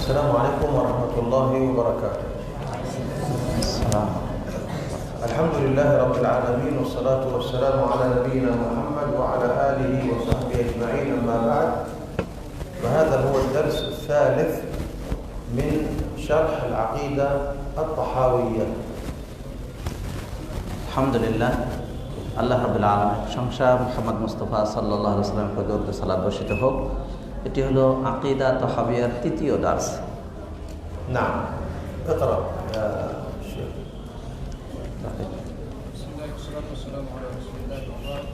السلام عليكم ورحمة الله وبركاته. السلام. الحمد لله رب العالمين، والصلاة والسلام على نبينا محمد وعلى آله وصحبه أجمعين، أما بعد، فهذا هو الدرس الثالث من شرح العقيدة الطحاوية. الحمد لله আল্লাহ রাব্বুল আলামিন প্রশংসা মুহাম্মদ মুস্তাফা সাল্লাল্লাহু আলাইহি ওয়াসাল্লামের উপর দরুদ ও সালাত বর্ষিত হোক। এটি হলো আকিদা তাহাবিয়ার তৃতীয় দার্স। نعم، اقرأ يا شيخ. بسم الله والصلاة والسلام على رسول الله وبعد.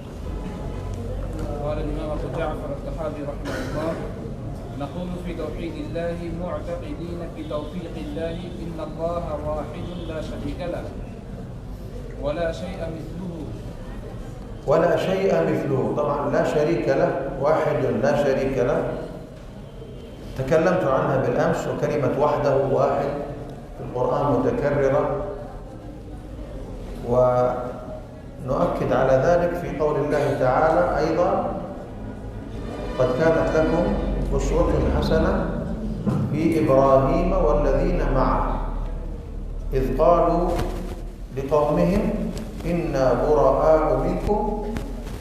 قال الإمام أبو جعفر الطحاوي رحمه الله: نقول في توحيد الله معتقدين في توفيق الله إن الله واحد لا شريك له ولا شيء مثله. ولا شيء مثله، طبعا لا شريك له، واحد لا شريك له، تكلمت عنها بالأمس. وكلمة وحده واحد في القرآن متكررة، ونؤكد على ذلك في قول الله تعالى أيضا: قد كانت لكم أسوة حسنة في إبراهيم والذين معه إذ قالوا لقومهم إنا براء منكم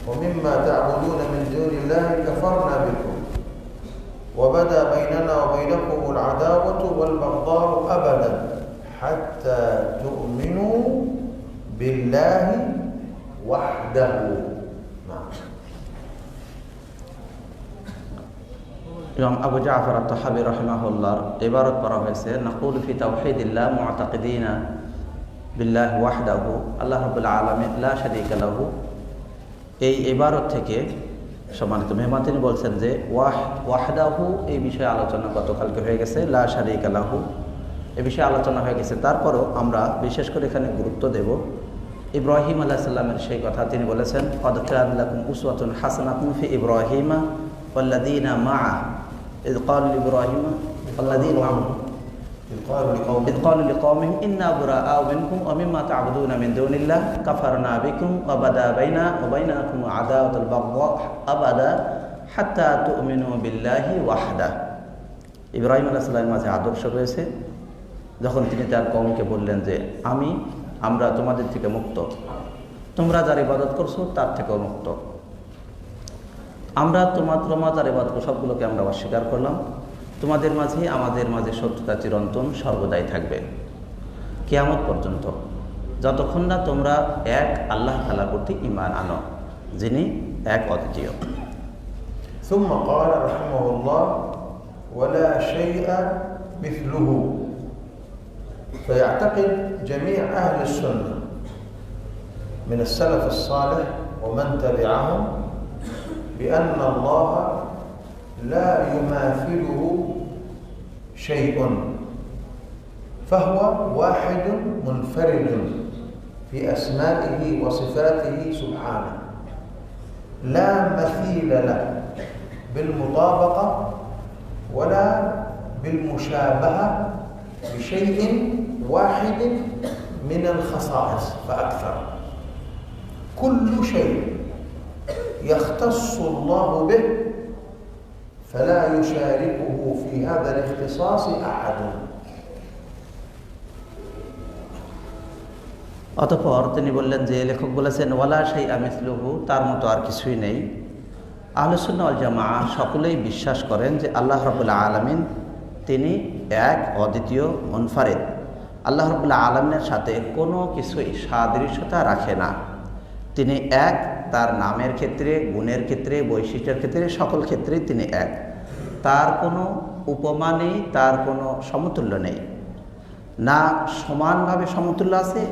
ومما تعبدون من دون الله كفرنا بكم وبدا بيننا وبينكم العداوة والبغضاء أبدا حتى تؤمنوا بالله وحده. ইমাম আবু জাফর আত-তাহাবী রাহিমাহুল্লাহ ইবারত করা হয়েছে নাকুলু ফি তাওহীদিল্লাহ মুতাকিদিনা বিল্লাহি ওয়াহদাহু, আল্লাহ রাব্বুল আলামিন লা শারীকা লাহু। এই ইবারত থেকে সম্মানিত মেহমান তিনি বলছেন যে ওয়াহদাহু এই বিষয়ে আলোচনা গতকালকে হয়ে গেছে, লা শারীকা লাহু এই বিষয়ে আলোচনা হয়ে গেছে। তারপরও আমরা বিশেষ করে এখানে গুরুত্ব দেব ইব্রাহিম আলাইহিস সালামের সেই কথা। তিনি বলেছেন ক্বাদ কানা লাকুম উসওয়াতুন হাসানাতুন ফি ইব্রাহিমা ওয়াল্লাযীনা মা'আহু ইয ক্বালু লিইব্রাহিমা ওয়াল্লাযীনা মা'আহু إذ قالوا لقومهم إنا براء منكم ومما تعبدون من دون الله كفرنا بكم وبدا بيننا وبينكم عداوة البغضاء أبدا حتى تؤمنوا بالله وحده। ইব্রাহিম আলাইহিস সালামের মাঝে আদর্শ রয়েছে যখন তিনি তার কওমকে বললেন যে আমরা তোমাদের থেকে মুক্ত, তোমরা যার ইবাদত করছো তার থেকেও মুক্ত, আমরা তোমরা যার ইবাদত করো সবগুলোকে আমরা অস্বীকার করলাম, তোমাদের মাঝে আমাদের মাঝে শত্রুতা চিরন্তন সর্বদাই থাকবে কিয়ামত পর্যন্ত, যতক্ষণ না তোমরা এক আল্লাহ তাআলার প্রতি ঈমান আনো যিনি এক অদ্বিতীয়। ثم قال رحمه الله: ولا شيء مثله. فيعتقد جميع أهل السنة من السلف الصالح ومن تبعهم بأن الله لا يماثله شيء، فهو واحد منفرد في أسمائه وصفاته سبحانه، لا مثيل له بالمطابقة ولا بالمشابهة بشيء واحد من الخصائص فأكثر. كل شيء يختص الله به فلا يشاركه في هذا الاختصاص أحد. অতঃপর তিনি বললেন যে লেখক বলেছেন ওয়ালা শাইআ মিসলুহু, তার মতো আর কিছুই নেই। আহলুস সুন্নাহ ওয়াল জামাআহ সকলেই বিশ্বাস করেন যে আল্লাহ রাব্বুল আলামিন তিনি এক অদ্বিতীয় মুনফারিদ। আল্লাহ রাব্বুল আলামিনের সাথে কোনো কিছুই সাদৃশ্যতা রাখে না। তিনি এক, তার নামের ক্ষেত্রে, গুণের ক্ষেত্রে, বৈশিষ্ট্যের ক্ষেত্রে, সকল ক্ষেত্রেই তিনি এক। তার কোনো উপমা নেই, তার কোনো সমতুল্য নেই, না সমানভাবে সমতুল্য আছে,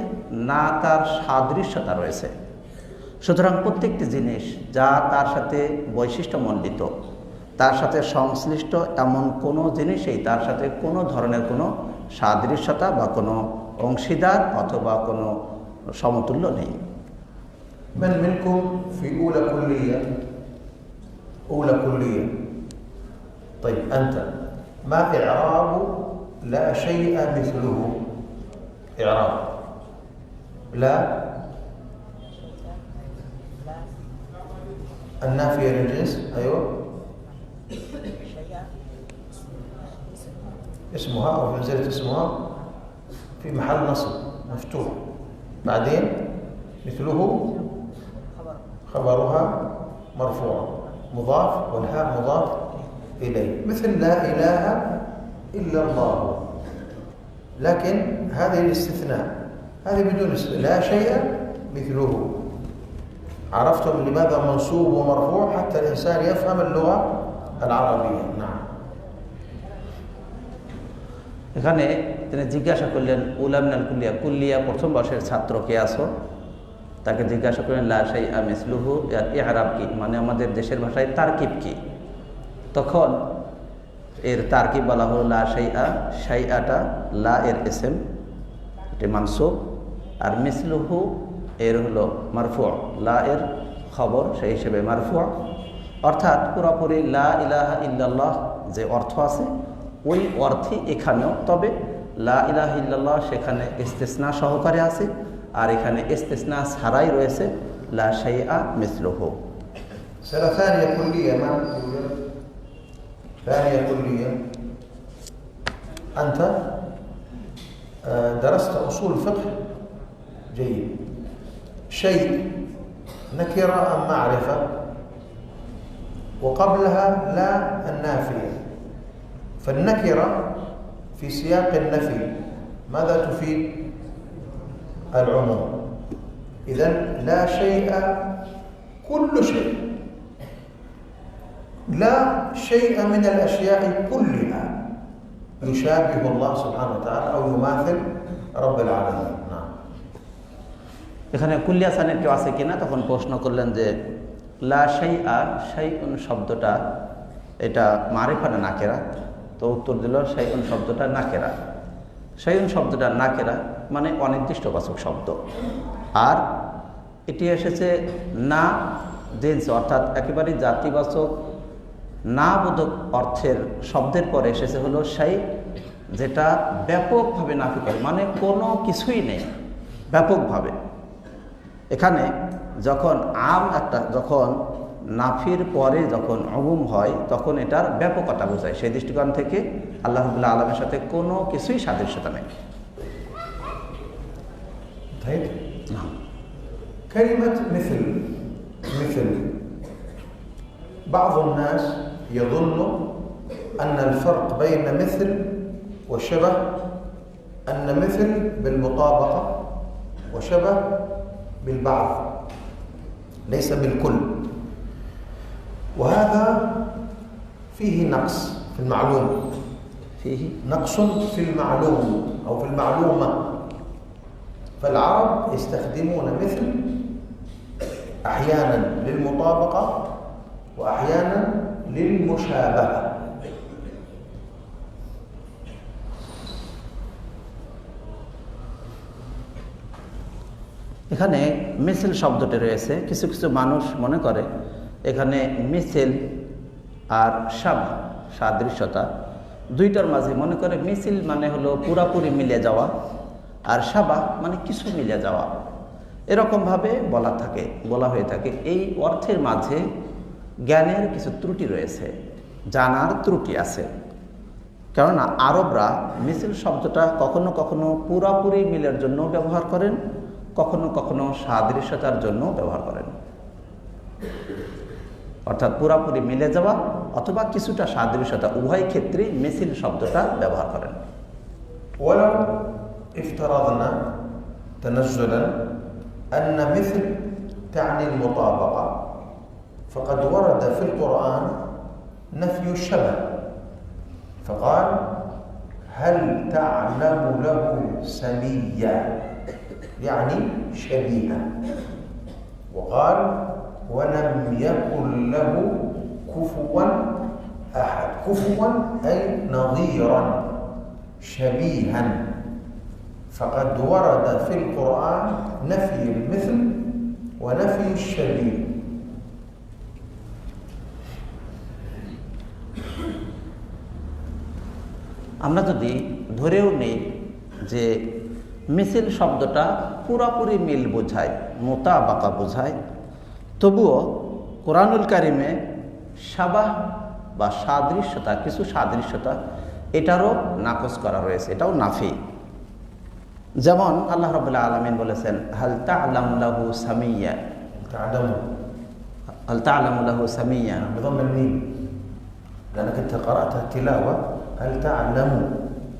না তার সাদৃশ্যতা রয়েছে। সুতরাং প্রত্যেকটি জিনিস যা তার সাথে বৈশিষ্ট্যমণ্ডিত, তার সাথে সংশ্লিষ্ট এমন কোনো জিনিসই তার সাথে কোনো ধরনের কোনো সাদৃশ্যতা বা কোনো অংশীদার অথবা কোনো সমতুল্য নেই। من منكم في أولى كلية؟ طيب أنت ما إعراب لا شيء مثله؟ إعراب لا النافية للجنس. أيوة اسمها أو منزلة اسمها في محل نصب مفتوح. بعدين مثله خبرها مرفوع مضاف والهاء مضاف إليه، مثل لا إله إلا الله. لكن هذه الاستثناء، هذه بدون لا شيء مثله. عرفتم لماذا منصوب ومرفوع؟ حتى الإنسان يفهم اللغة العربية. نعم. এখানে তিনি জিজ্ঞাসা করলেন উলামিনাল কুল্লিয়া, কুল্লিয়া প্রথম বর্ষের ছাত্র কে আছো? তাকে জিজ্ঞাসা করলেন লা শাইআ মিসলুহু, এর ইআরাব কি, মানে আমাদের দেশের ভাষায় তারকিব কি? তখন এর তারকিব বলা হলো লা শাইআ, শাইআটা লা এর ইসম, এটি মানসুব, আর মিসলুহু এর হলো মারফু', লা এর খবর, সেই হিসেবে মারফু'। অর্থাৎ পুরোপুরি লা ইলাহা ইল্লাল্লাহ যে অর্থ আছে ওই অর্থই এখানেও, তবে লা ইলাহা ইল্লাল্লাহ সেখানে ইস্তিসনা সহকারে আছে, আর এখানে ইস্তিসনা ছাড়াই রয়েছে লা শাইআ মিসলুহু। ثانية كلية، ما ثانية كلية. أنت درست أصول فقه جيد. شيء نكرة أم معرفة؟ وقبلها لا النافية، فالنكرة في سياق النفي ماذا تفيد؟ العموم. إذن لا شيء كل شيء، لا شيء من الأشياء كلها يشابه الله سبحانه وتعالى أو يماثل رب العالمين. نعم. এখানে কুল্লিয়া সানের কেউ আছে কিনা, তখন প্রশ্ন করলেন যে লা শাইআ, শাইউন শব্দটা এটা মারিফা না নাকেরা? তো উত্তর দিল শাইউন শব্দটা নাকেরা। শাইউন শব্দটা নাকেরা মানে অনির্দিষ্টবাচক শব্দ, আর এটি এসেছে না জিন্স অর্থাৎ একেবারে জাতিবাচক না বোধক অর্থের শব্দের পরে এসেছে হলো শাই, যেটা ব্যাপকভাবে নাফি করে, মানে কোনো কিছুই নেই ব্যাপকভাবে। এখানে যখন যখন নাফির পরে যখন উমুম হয় তখন এটার ব্যাপকতা বোঝায়। সেই দৃষ্টিকোণ থেকে আল্লাহ রাব্বুল আলামিনের সাথে কোনো কিছুই সাদৃশ্যতা নেই। كلمة مثل بعض الناس يظن أن الفرق بين مثل وشبه أن مثل بالمطابقة وشبه بالبعض ليس بالكل، وهذا فيه نقص في المعلومة، فيه نقص في المعلوم أو في المعلومة. فالعرب يستخدمون مثل أحيانا للمطابقة وأحيانا للمشابهة. এখানে মিছিল শব্দটি রয়েছে, কিছু কিছু মানুষ মনে করে এখানে মিছিল আর সাদৃশ্যতা দুইটার মাঝে মনে করে মিছিল মানে হলো পুরাপুরি মিলে যাওয়া, আর সাবাহ মানে কিছু মিলে যাওয়া, এরকমভাবে বলা হয়ে থাকে। এই অর্থের মাঝে জ্ঞানের কিছু ত্রুটি রয়েছে, জানার ত্রুটি আছে। কেননা আরবরা মিছিল শব্দটা কখনো কখনো পুরাপুরি মিলের জন্য ব্যবহার করেন, কখনো কখনো সাদৃশ্যতার জন্য ব্যবহার করেন, অর্থাৎ পুরাপুরি মিলে যাওয়া অথবা কিছুটা সাদৃশ্যতা, উভয় ক্ষেত্রে মিছিল শব্দটা ব্যবহার করেন। ولو افترضنا تنزلا أن مثل تعني المطابقة، فقد ورد في القرآن نفي الشبه، فقال هل تعلم له سميا يعني شبيها، وقال ولم يكن له كفوا أحد. كفوا أي نظيرا شبيها، فقد ورد في القرآن نفي المثل ونفي الشبيه. আমরা যদি ধরেও নেই যে মিছিল শব্দটা পুরাপুরি মিল বোঝায়, মোতাবাকা বোঝায়, তবুও কোরআনুল কারিমে সাবাহ বা সাদৃশ্যতা, কিছু সাদৃশ্যতা এটারও নাকচ করা রয়েছে, এটাও নাফি। যেমন আল্লাহ রাব্বুল আলামিন বলেছেন হাল তা'লামু লাহু সামিয়্যা, হাল তা'লামু লাহু সামিয়্যা بضم الميم لأنك أنت قرأتها تلاوة هل تعلم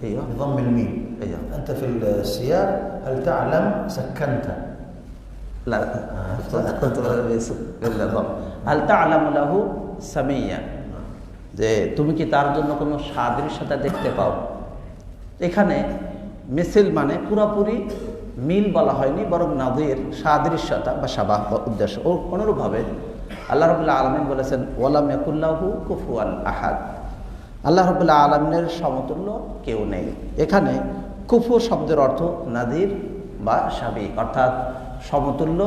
ايوه بضم الميم. ايوه أنت في السياق هل تعلم سكنت لا হাল তা'লামু লাহু সামিয়্যা, যে তুমি কি তার জন্য কোনো সাদৃশ্যতা দেখতে পাও। এখানে মিছিল মানে পুরোপুরি মিল বলা হয়নি, বরং নাযির সাদৃশ্যতা বা শাবাহ বা উদ্দেশ্য। ও অনুরূপভাবে আল্লাহ রাব্বুল আলামিন বলেছেন ওয়ালাম ইয়াকুল লাহু কুফুয়ান আহাদ, আল্লাহ রাব্বুল আলামিনের সমতুল্য কেউ নেই। এখানে কুফু শব্দের অর্থ নাযির বা শাবি, অর্থাৎ সমতুল্য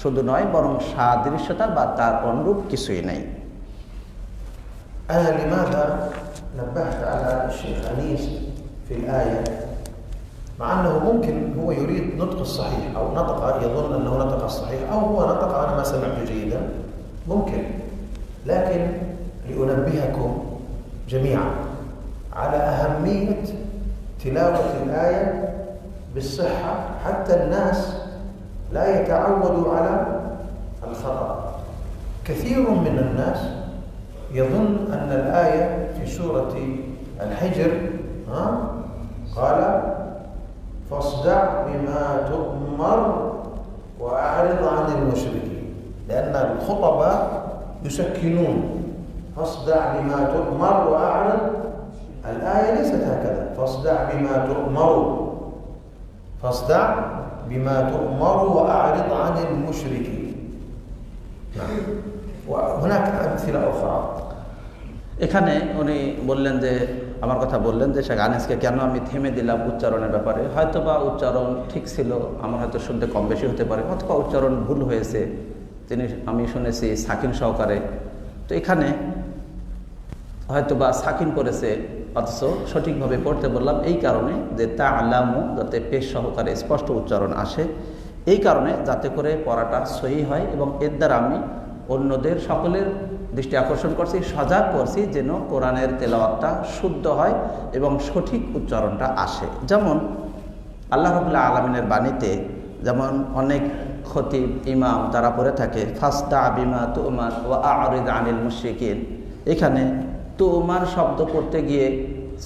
শুধু নয় বরং সাদৃশ্যতা বা তার অনুরূপ কিছুই নেই। أنا لماذا نبهت على الشيخ أنيس في الآية مع أنه ممكن هو يريد نطق الصحيح أو نطق يظن أنه نطق الصحيح أو هو نطق أنا ما سمعت جيدا ممكن، لكن لأنبهكم جميعا على أهمية تلاوة الآية بالصحة حتى الناس لا يتعودوا على الخطأ. كثير من الناس يظن أن الآية في سورة الحجر قال فاصدع بما تؤمر وأعرض عن المشركين، لأن الخطباء يسكنون فاصدع بما تؤمر وأعرض، الآية ليست هكذا فاصدع بما تؤمر، فاصدع بما تؤمر وأعرض عن المشركين. وهناك أمثلة أخرى. এখানে উনি বললেন যে আমার কথা বললেন যে শেখ আনিসকে কেন আমি থেমে দিলাম উচ্চারণের ব্যাপারে। হয়তোবা উচ্চারণ ঠিক ছিল, আমার হয়তো শুনতে কম বেশি হতে পারে, অথবা উচ্চারণ ভুল হয়েছে, আমি শুনেছি সাকিন সহকারে। তো এখানে হয়তোবা সাকিন করেছে অথচ সঠিকভাবে পড়তে বললাম এই কারণে যে তা'লামু যাতে পেশ সহকারে স্পষ্ট উচ্চারণ আসে, এই কারণে যাতে করে পড়াটা সহি হয় এবং এর দ্বারা আমি অন্যদের সকলের দৃষ্টি আকর্ষণ করছি, সজাগ করছি যেন কোরআনের তেলাওয়াতটা শুদ্ধ হয় এবং সঠিক উচ্চারণটা আসে। যেমন আল্লাহ রাব্বুল আলামিনের বাণীতে যেমন অনেক খতিব ইমাম তারা পড়ে থাকে ফাসদা বিমা তু'মার ওয়া আ'রিদ আনিল মুশরিকিন, এখানে তু'মার শব্দ করতে গিয়ে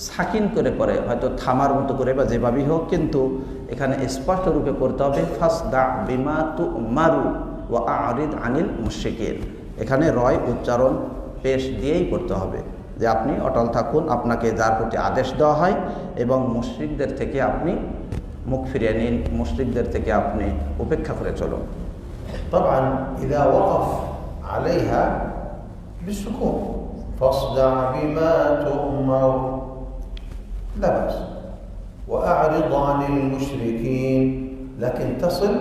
সাকিন করে পড়ে, হয়তো থামার মতো করে বা যেভাবেই হোক, কিন্তু এখানে স্পষ্ট রূপে পড়তে হবে ফাসদা বিমা তু'মারু ওয়া আ'রিদ আনিল মুশরিকিন। এখানে রয় উচ্চারণ পেশ দিয়েই পড়তে হবে যে আপনি অটল থাকুন, আপনাকে যার প্রতি আদেশ দেওয়া হয়, এবং মুশরিকদের থেকে আপনি মুখ ফিরিয়ে নিন, মুশরিকদের থেকে আপনি উপেক্ষা করে চলুন। طبعا إذا وقف عليها بالسكون فاصدع بما تؤمر لا بأس وأعرض عن المشركين، لكن تصل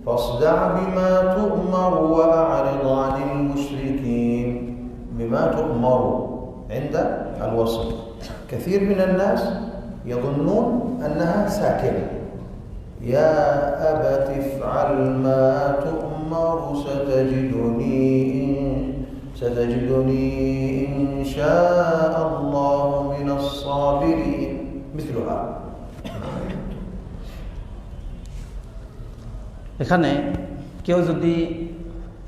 فاصدع بما تؤمر وأعرض عن المشركين بما تؤمر عند الوصل. كثير من الناس يظنون أنها ساكنة يا أبت افعل ما تؤمر ستجدني إن شاء الله من الصابرين مثلها. এখানে কেউ যদি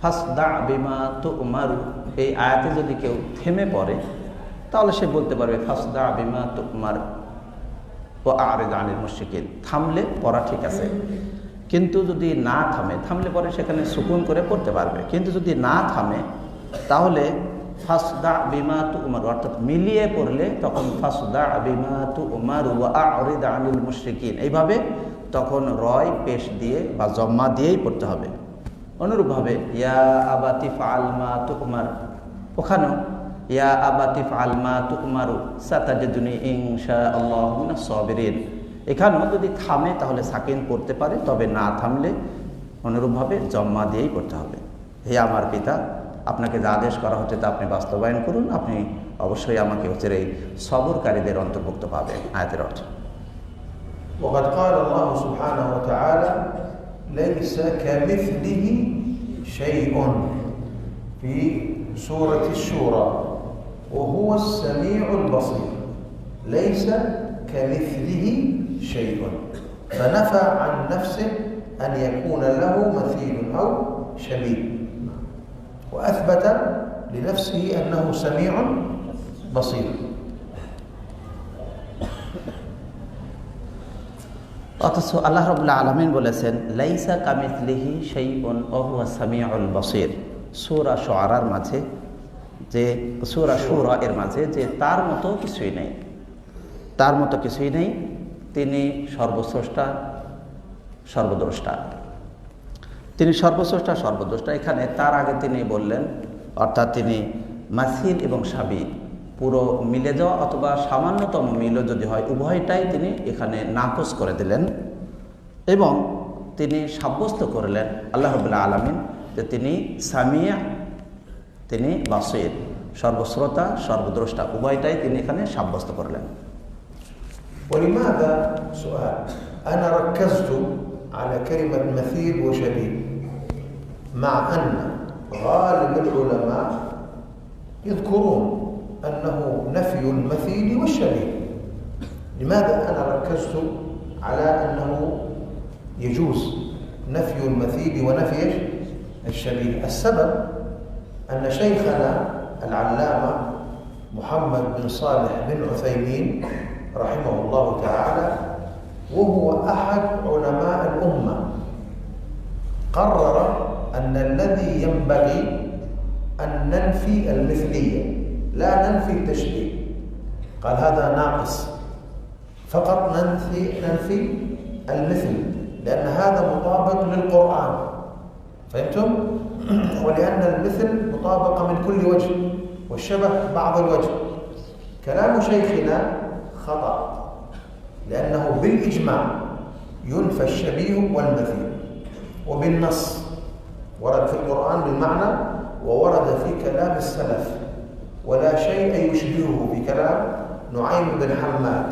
ফাসদা বিমা তু'মারু এই আয়াতে যদি কেউ থেমে পড়ে তাহলে সে বলতে পারবে ফাসদা বিমা তু'মার ওয়া আ'রিদ আনিল মুশরিকিন, থামলে পড়া ঠিক আছে। কিন্তু যদি না থামলে পরে সেখানে সুকুন করে পড়তে পারবে। কিন্তু যদি না থামে তাহলে ফাসদা বিমা তু'মার অর্থাৎ মিলিয়ে পড়লে তখন ফাসদা বিমা তু'মার ওয়া আ'রিদ আনিল মুশরিকিন, এইভাবে তখন রয় পেশ দিয়ে বা জম্মা দিয়েই পড়তে হবে। অনুরূপভাবে ইয়া আবাতি ফাআল মা তু'মার, ওখানেও ইয়া আবাতি ফাআল মা তু'মারু সাতাজিদুনি ইনশাআল্লাহু মিনাস সাবিরিন, এখানেও যদি থামে তাহলে সাকিন পড়তে পারে, তবে না থামলে অনুরূপভাবে জম্মা দিয়েই পড়তে হবে। হে আমার পিতা, আপনাকে যা আদেশ করা হচ্ছে তা আপনি বাস্তবায়ন করুন, আপনি অবশ্যই আমাকে এই সবরকারীদের অন্তর্ভুক্ত পাবেন। আয়াতের অর্থ وقد قال الله سبحانه وتعالى ليس كمثله شيء في سورة الشورى وهو السميع البصير. ليس كمثله شيء، فنفى عن نفسه أن يكون له مثيل أو شبيه، وأثبت لنفسه أنه سميع بصير. অথচ আল্লাহ রাব্বুল আলামিন বলেছেন লাইসা কামিথলিহি শাইউন ওয়া হুয়া সামিউল বসির, সূরা শুআরার মাঝে, যে সূরা শুরা এর মাঝে, যে তার মতো কিছুই নেই, তার মতো কিছুই নেই, তিনি সর্বস্রষ্টা সর্বদ্রষ্টা, তিনি সর্বস্রষ্টা সর্বদ্রষ্টা। এখানে তার আগে তিনি বললেন, অর্থাৎ তিনি মাসিল এবং সাবি পুরো মিলে যাওয়া অথবা সামান্যতম মিলও যদি হয়, উভয়টাই তিনি এখানে নাকচ করে দিলেন এবং তিনি সাব্যস্ত করলেন আল্লাহ রাব্বুল আলামিন যে তিনি সামিয়া, তিনি বাসির, সর্বশ্রোতা সর্বদ্রষ্টা, উভয়টাই তিনি এখানে সাব্যস্ত করলেন। ولماذا سؤال أنا ركزت على كلمة مثيل وشبيه مع أن غالب العلماء يذكرون أنه نفي المثيل والشبيه؟ لماذا أنا ركزت على أنه يجوز نفي المثيل ونفي الشبيه؟ السبب أن شيخنا العلامة محمد بن صالح بن عثيمين رحمه الله تعالى، وهو أحد علماء الأمة، قرر أن الذي ينبغي أن ننفي المثلية لا ننفي التشبيه. قال هذا ناقص، فقط ننفي المثل، لأن هذا مطابق للقرآن، فهمتم؟ ولأن المثل مطابقة من كل وجه والشبه بعض الوجه. كلام شيخنا خطأ، لأنه بالإجماع ينفى الشبيه والمثيل، وبالنص ورد في القرآن بالمعنى وورد في كلام السلف، ولا شيء يشبهه في كلام نعيم بن حماد،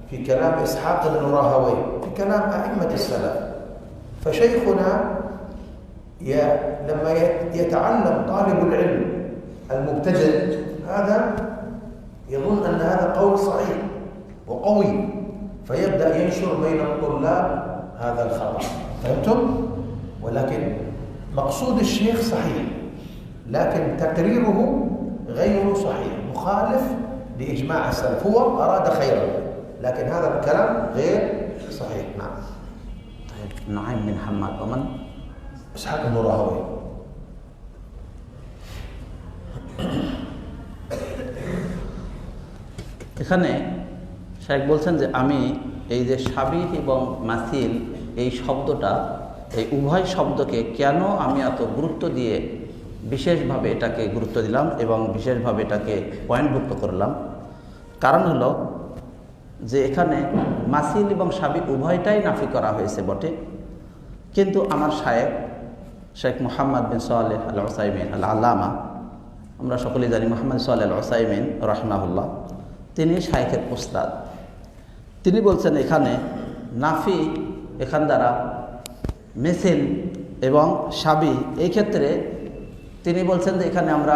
في كلام إسحاق بن راهويه، في كلام أئمة السلف. فشيخنا لما يتعلم طالب العلم المبتدئ هذا يظن أن هذا قول صحيح وقوي، فيبدأ ينشر بين الطلاب هذا الخطأ، فهمتم؟ ولكن مقصود الشيخ صحيح، لكن تقريره غير صحيح، مخالف لإجماع السلف. هو أراد خيرا، لكن هذا الكلام غير صحيح. نعم. طيب نعيم بن حماد ومن؟ إسحاق بن راهويه. এখানে শেখ বলছেন যে আমি এই যে সাবিহ এবং মাসিল এই শব্দটা, এই উভয় শব্দকে কেন আমি এত গুরুত্ব দিয়ে বিশেষভাবে এটাকে গুরুত্ব দিলাম এবং বিশেষভাবে এটাকে পয়েন্টভুক্ত করলাম, কারণ হলো যে এখানে মাসিল এবং সাবিহ উভয়টাই নাফি করা হয়েছে বটে, কিন্তু আমার শেখ মুহাম্মদ বিন সালেহ আল উসাইমিন আল আল্লামা, আমরা সকলেই জানি মুহাম্মদ সালেহ আল উসাইমিন রাহিমাহুল্লাহ, তিনি শাইখের উস্তাদ। তিনি বলছেন এখানে নাফি, এখান দ্বারা মিছিল এবং সাবি, এই ক্ষেত্রে তিনি বলছেন যে এখানে আমরা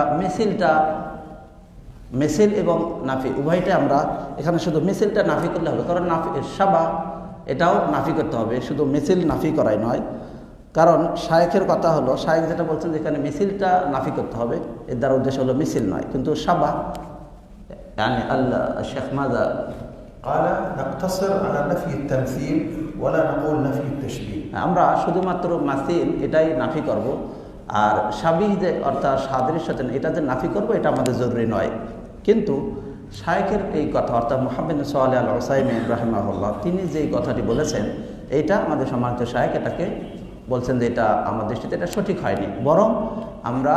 মিছিল এবং নাফি উভয়টা আমরা এখানে শুধু মিছিলটা নাফি করলে হবে, কারণ নাফি সাবা এটাও নাফি করতে হবে, শুধু মিছিল নাফি করাই নয়। কারণ শায়েখের কথা হলো, শায়েখ যেটা বলছেন যে এখানে মিছিলটা নাফি করতে হবে, এর দ্বারা উদ্দেশ্য হলো মিছিল নয়, কিন্তু সাবা يعني الشيخ ماذا قال؟ نقتصر على نفي التمثيل ولا نقول نفي التشبيه. আমরা শুধুমাত্র মাসিল এটাই নাফি করব, আর শাবিহ যে অর্থাৎ সাদৃশ্যতা এটাতে নাফি করব, এটা আমাদের জরুরি নয়। কিন্তু শায়েখের এই কথা অর্থাৎ মুহাম্মদ সালেহ আল উসাইমিন রাহিমাহুল্লাহ তিনি যে কথাটি বলেছেন, এইটা আমাদের সম্মানিত শায়েখ এটাকে বলছেন যে এটা আমাদের দৃষ্টিতে এটা সঠিক হয়নি, বরং আমরা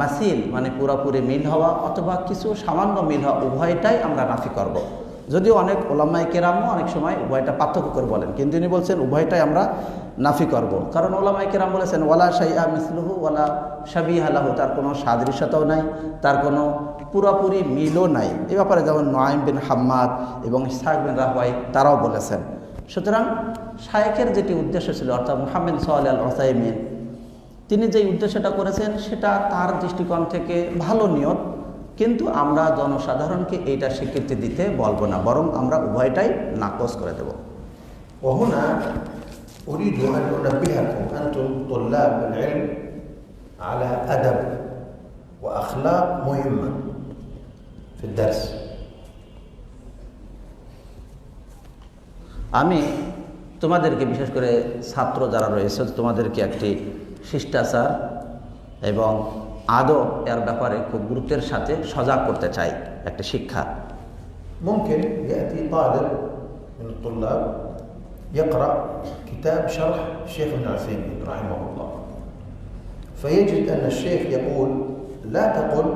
মাসিল মানে পুরোপুরি মিল হওয়া অথবা কিছু সামান্য মিল হওয়া উভয়টাই আমরা নাফি করব। যদিও অনেক ওলামায়ে কেরামও অনেক সময় উভয়টা পার্থক্য করে বলেন, কিন্তু তিনি বলছেন উভয়টাই আমরা নাফি করব। কারণ ওলামায়ে কেরাম বলেছেন ওয়ালা শাইআ মিসলুহু ওয়ালা শাবিহা লাহু, তার কোনো সাদৃশ্যতাও নাই, তার কোনো পুরোপুরি মিলও নাই। এই ব্যাপারে যেমন নুআইম বিন হাম্মাদ এবং ইসহাক বিন রাহওয়াই তারাও বলেছেন। সুতরাং শায়েখের যেটি উদ্দেশ্য ছিল অর্থাৎ মুহাম্মদ সালেহ আল উসাইমিন তিনি যে উদ্দেশ্যটা করেছেন সেটা তার দৃষ্টিকোণ থেকে ভালো নিয়ত, কিন্তু আমরা জনসাধারণকে এইটা স্বীকৃতি দিতে বলবো না, বরং আমরা উভয়টাই নাকচ করে দেব। وهنا أريد أن أنبهكم أنتم طلاب العلم على أدب وأخلاق مهمة في الدرس. আমি তোমাদেরকে, বিশেষ করে ছাত্র যারা রয়েছে, তোমাদেরকে একটি শিষ্টাচার এবং আদব এর ব্যাপারে খুব গুরুত্বের সাথে সজাগ করতে চাই, একটা শিক্ষা। ممكن يأتي طالب من الطلاب يقرأ كتاب شرح الشيخ ابن عثيمين رحمه الله، فيجد أن الشيخ يقول لا تقل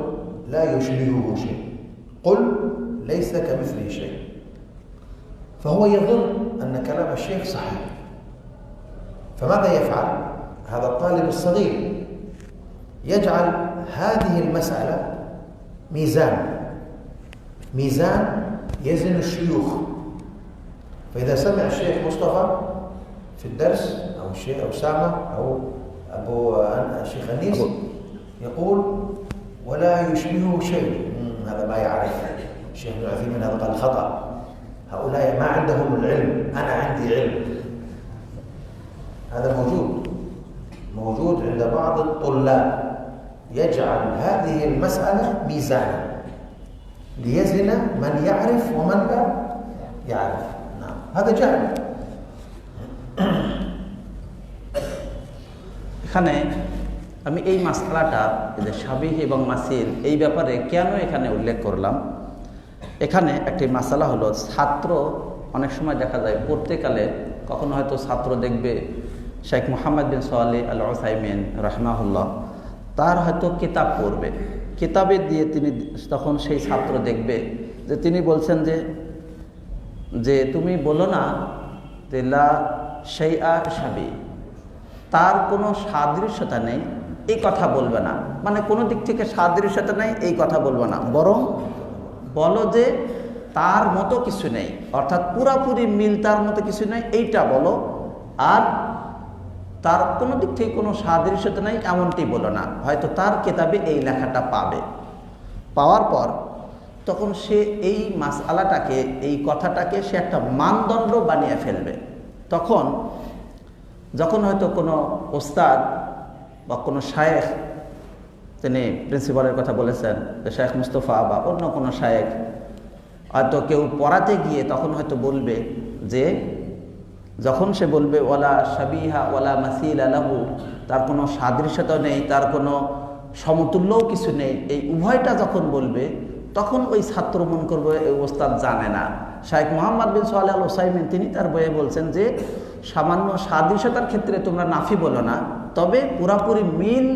لا يشبهه شيء، قل ليس كمثله شيء، فهو يظن أن كلام الشيخ صحيح. فماذا يفعل هذا الطالب الصغير؟ يجعل هذه المسألة ميزان يزن الشيوخ. فإذا سمع الشيخ مصطفى في الدرس أو الشيخ أسامة أو الشيخ أنيس يقول ولا يشبهه شيء، هذا ما يعرف الشيخ ابن عثيمين، هذا قال خطأ، هؤلاء ما عندهم العلم، أنا عندي علم. هذا موجود عند بعض الطلاب، يجعل هذه المسألة ميزانا ليزن من يعرف ومن لا يعرف. نعم، هذا جهل. এখানে আমি এই মাসআলাটা, যে শাবিহ এবং মাসিল, এই ব্যাপারে কেন এখানে উল্লেখ করলাম, এখানে একটি মাসালা হলো, ছাত্র অনেক সময় দেখা যায় পড়তেকালে কখনো হয়তো ছাত্র দেখবে শেখ মুহাম্মদ বিন সালেহ আল উসাইমিন রাহমাহুল্লাহ তার হয়তো কিতাব পড়বে, কিতাবে দিয়ে তিনি তখন সেই ছাত্র দেখবে যে তিনি বলছেন যে তুমি বলো না যে লা শাইআ শাবি, তার কোনো সাদৃশ্যতা নেই, এই কথা বলবে না, মানে কোনো দিক থেকে সাদৃশ্যতা নেই এই কথা বলবে না, বরং বলো যে তার মতো কিছু নেই, অর্থাৎ পুরাপুরি মিল তার মতো কিছু নেই এইটা বলো, আর তার কোনো দিক থেকে কোনো সাদৃশ্যতা নেই এমনটি বলো না। হয়তো তার কিতাবে এই লেখাটা পাওয়ার পর তখন সে এই মাসআলাটাকে, এই কথাটাকে সে একটা মানদণ্ড বানিয়ে ফেলবে। তখন যখন হয়তো কোনো ওস্তাদ বা কোনো শায়েখ, তিনি প্রিন্সিপালের কথা বলেছেন যে শেখ মুস্তফা বা অন্য কোনো শায়েখ, হয়তো কেউ পড়াতে গিয়ে তখন হয়তো বলবে যে, যখন সে বলবে ওয়ালা শাবিহা ওয়ালা মাসিলা লাহু, তার কোনো সাদৃশ্যতা নেই, তার কোনো সমতুল্যও কিছু নেই, এই উভয়টা যখন বলবে তখন ওই ছাত্র মন করবে এই ওস্তাদ জানে না। শেখ মুহাম্মদ বিন সালেহ আল উসাইমিন তিনি তার বইয়ে বলছেন যে সামান্য সাদৃশ্যতার ক্ষেত্রে তোমরা নাফি বলো না, তবে পুরাপুরি মিল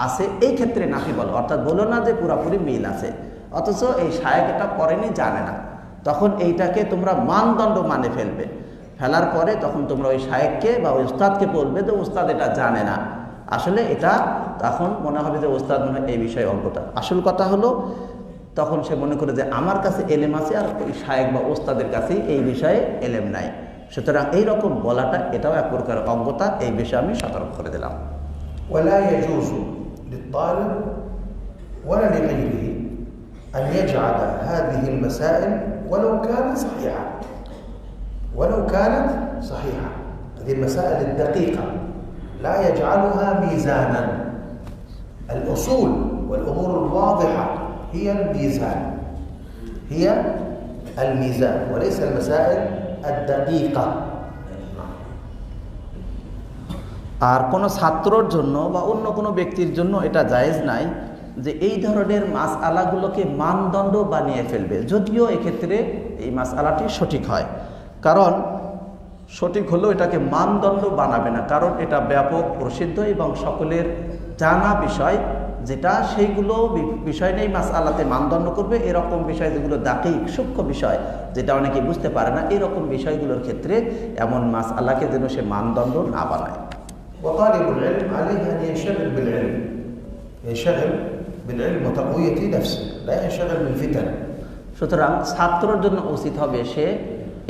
আছে এই ক্ষেত্রে নাফি বলো, অর্থাৎ বলো না যে পুরাপুরি মিল আছে, অথচ এই শায়েখ এটা পড়েনি, জানে না, তখন এইটাকে তোমরা মানদণ্ড মানে ফেলার পরে তখন তোমরা ওই শায়েখকে বা ওই উস্তাদকে বলবে যে উস্তাদ এটা জানে না, আসলে এটা তখন মনে হবে যে উস্তাদ মনে হয় এই বিষয়ে অজ্ঞতা। আসল কথা হলো তখন সে মনে করে যে আমার কাছে এলেম আছে আর ওই শায়েখ বা উস্তাদের কাছেই এই বিষয়ে এলেম নাই, সুতরাং এইরকম বলাটা এটাও এক প্রকার অজ্ঞতা, এই বিষয়ে আমি সতর্ক করে দিলাম। ولا يجوز للطالب ولا لغيره أن يجعل هذه المسائل ولو كانت صحيحة، هذه المسائل الدقيقة لا يجعلها ميزانا. الأصول والأمور الواضحة هي الميزان وليس المسائل الدقيقة. আর কোনো ছাত্রর জন্য বা অন্য কোনো ব্যক্তির জন্য এটা জায়েজ নাই যে এই ধরনের মাসআলাগুলোকে মানদণ্ড বানিয়ে ফেলবে, যদিও এক্ষেত্রে এই মাসআলাটি সঠিক হয়, কারণ সঠিক হলেও এটাকে মানদণ্ড বানাবে না, কারণ এটা ব্যাপক প্রসিদ্ধ এবং সকলের জানা বিষয়, যেটা সেইগুলো বিষয় নেই মাসআলাতে মানদণ্ড করবে, এরকম বিষয় যেগুলো দাকিক সূক্ষ্ম বিষয় যেটা অনেকে বুঝতে পারে না, এরকম বিষয়গুলোর ক্ষেত্রে এমন মাসআলাকে যেন সে মানদণ্ড না বানায়। وطالب العلم عليه أن ينشغل بالعلم وتقوية نفسه، لا ينشغل بالفتن. সুতরাং ছাত্রের জন্য উচিত হবে সে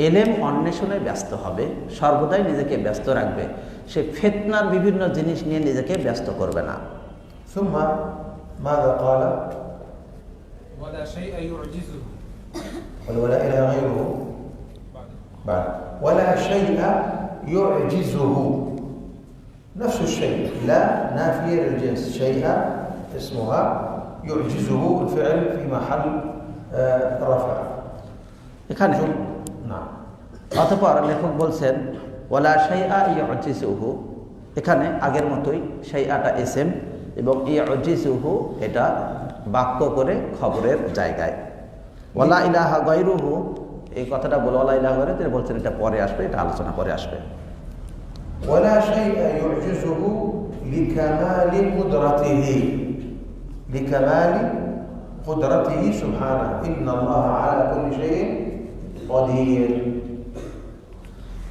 এলেম অন্বেষণে ব্যস্ত হবে, সর্বদাই নিজেকে ব্যস্ত রাখবে, সে ফিতনার বিভিন্ন জিনিস নিয়ে নিজেকে ব্যস্ত করবে না। ثم ماذا قال؟ ولا شيء يعجزه ولا إله غيره بعد ولا شيء يعجزه نفس الشيء لا نافية للجنس شيء اسمها يعجزه الفعل في محل رفع এখানে نعم অতঃপর লেখক বলছেন ওয়ালা শাইআ ইউজিজুহু, এখানে আগের মতোই শাইআটা ইসম এবং ইউজিজুহু এটা বাক্য করে খবরের জায়গায়। ওয়ালা ইলাহা গায়রুহু এই কথাটা বলে ওয়ালা ইলাহা গায়রুহু তিনি বলছেন এটা পরে আসবে, এটা আলোচনা পরে আসবে। ولا شيء يعجزه لكمال قدرته لكمال قدرته سبحانه إن الله على كل شيء قدير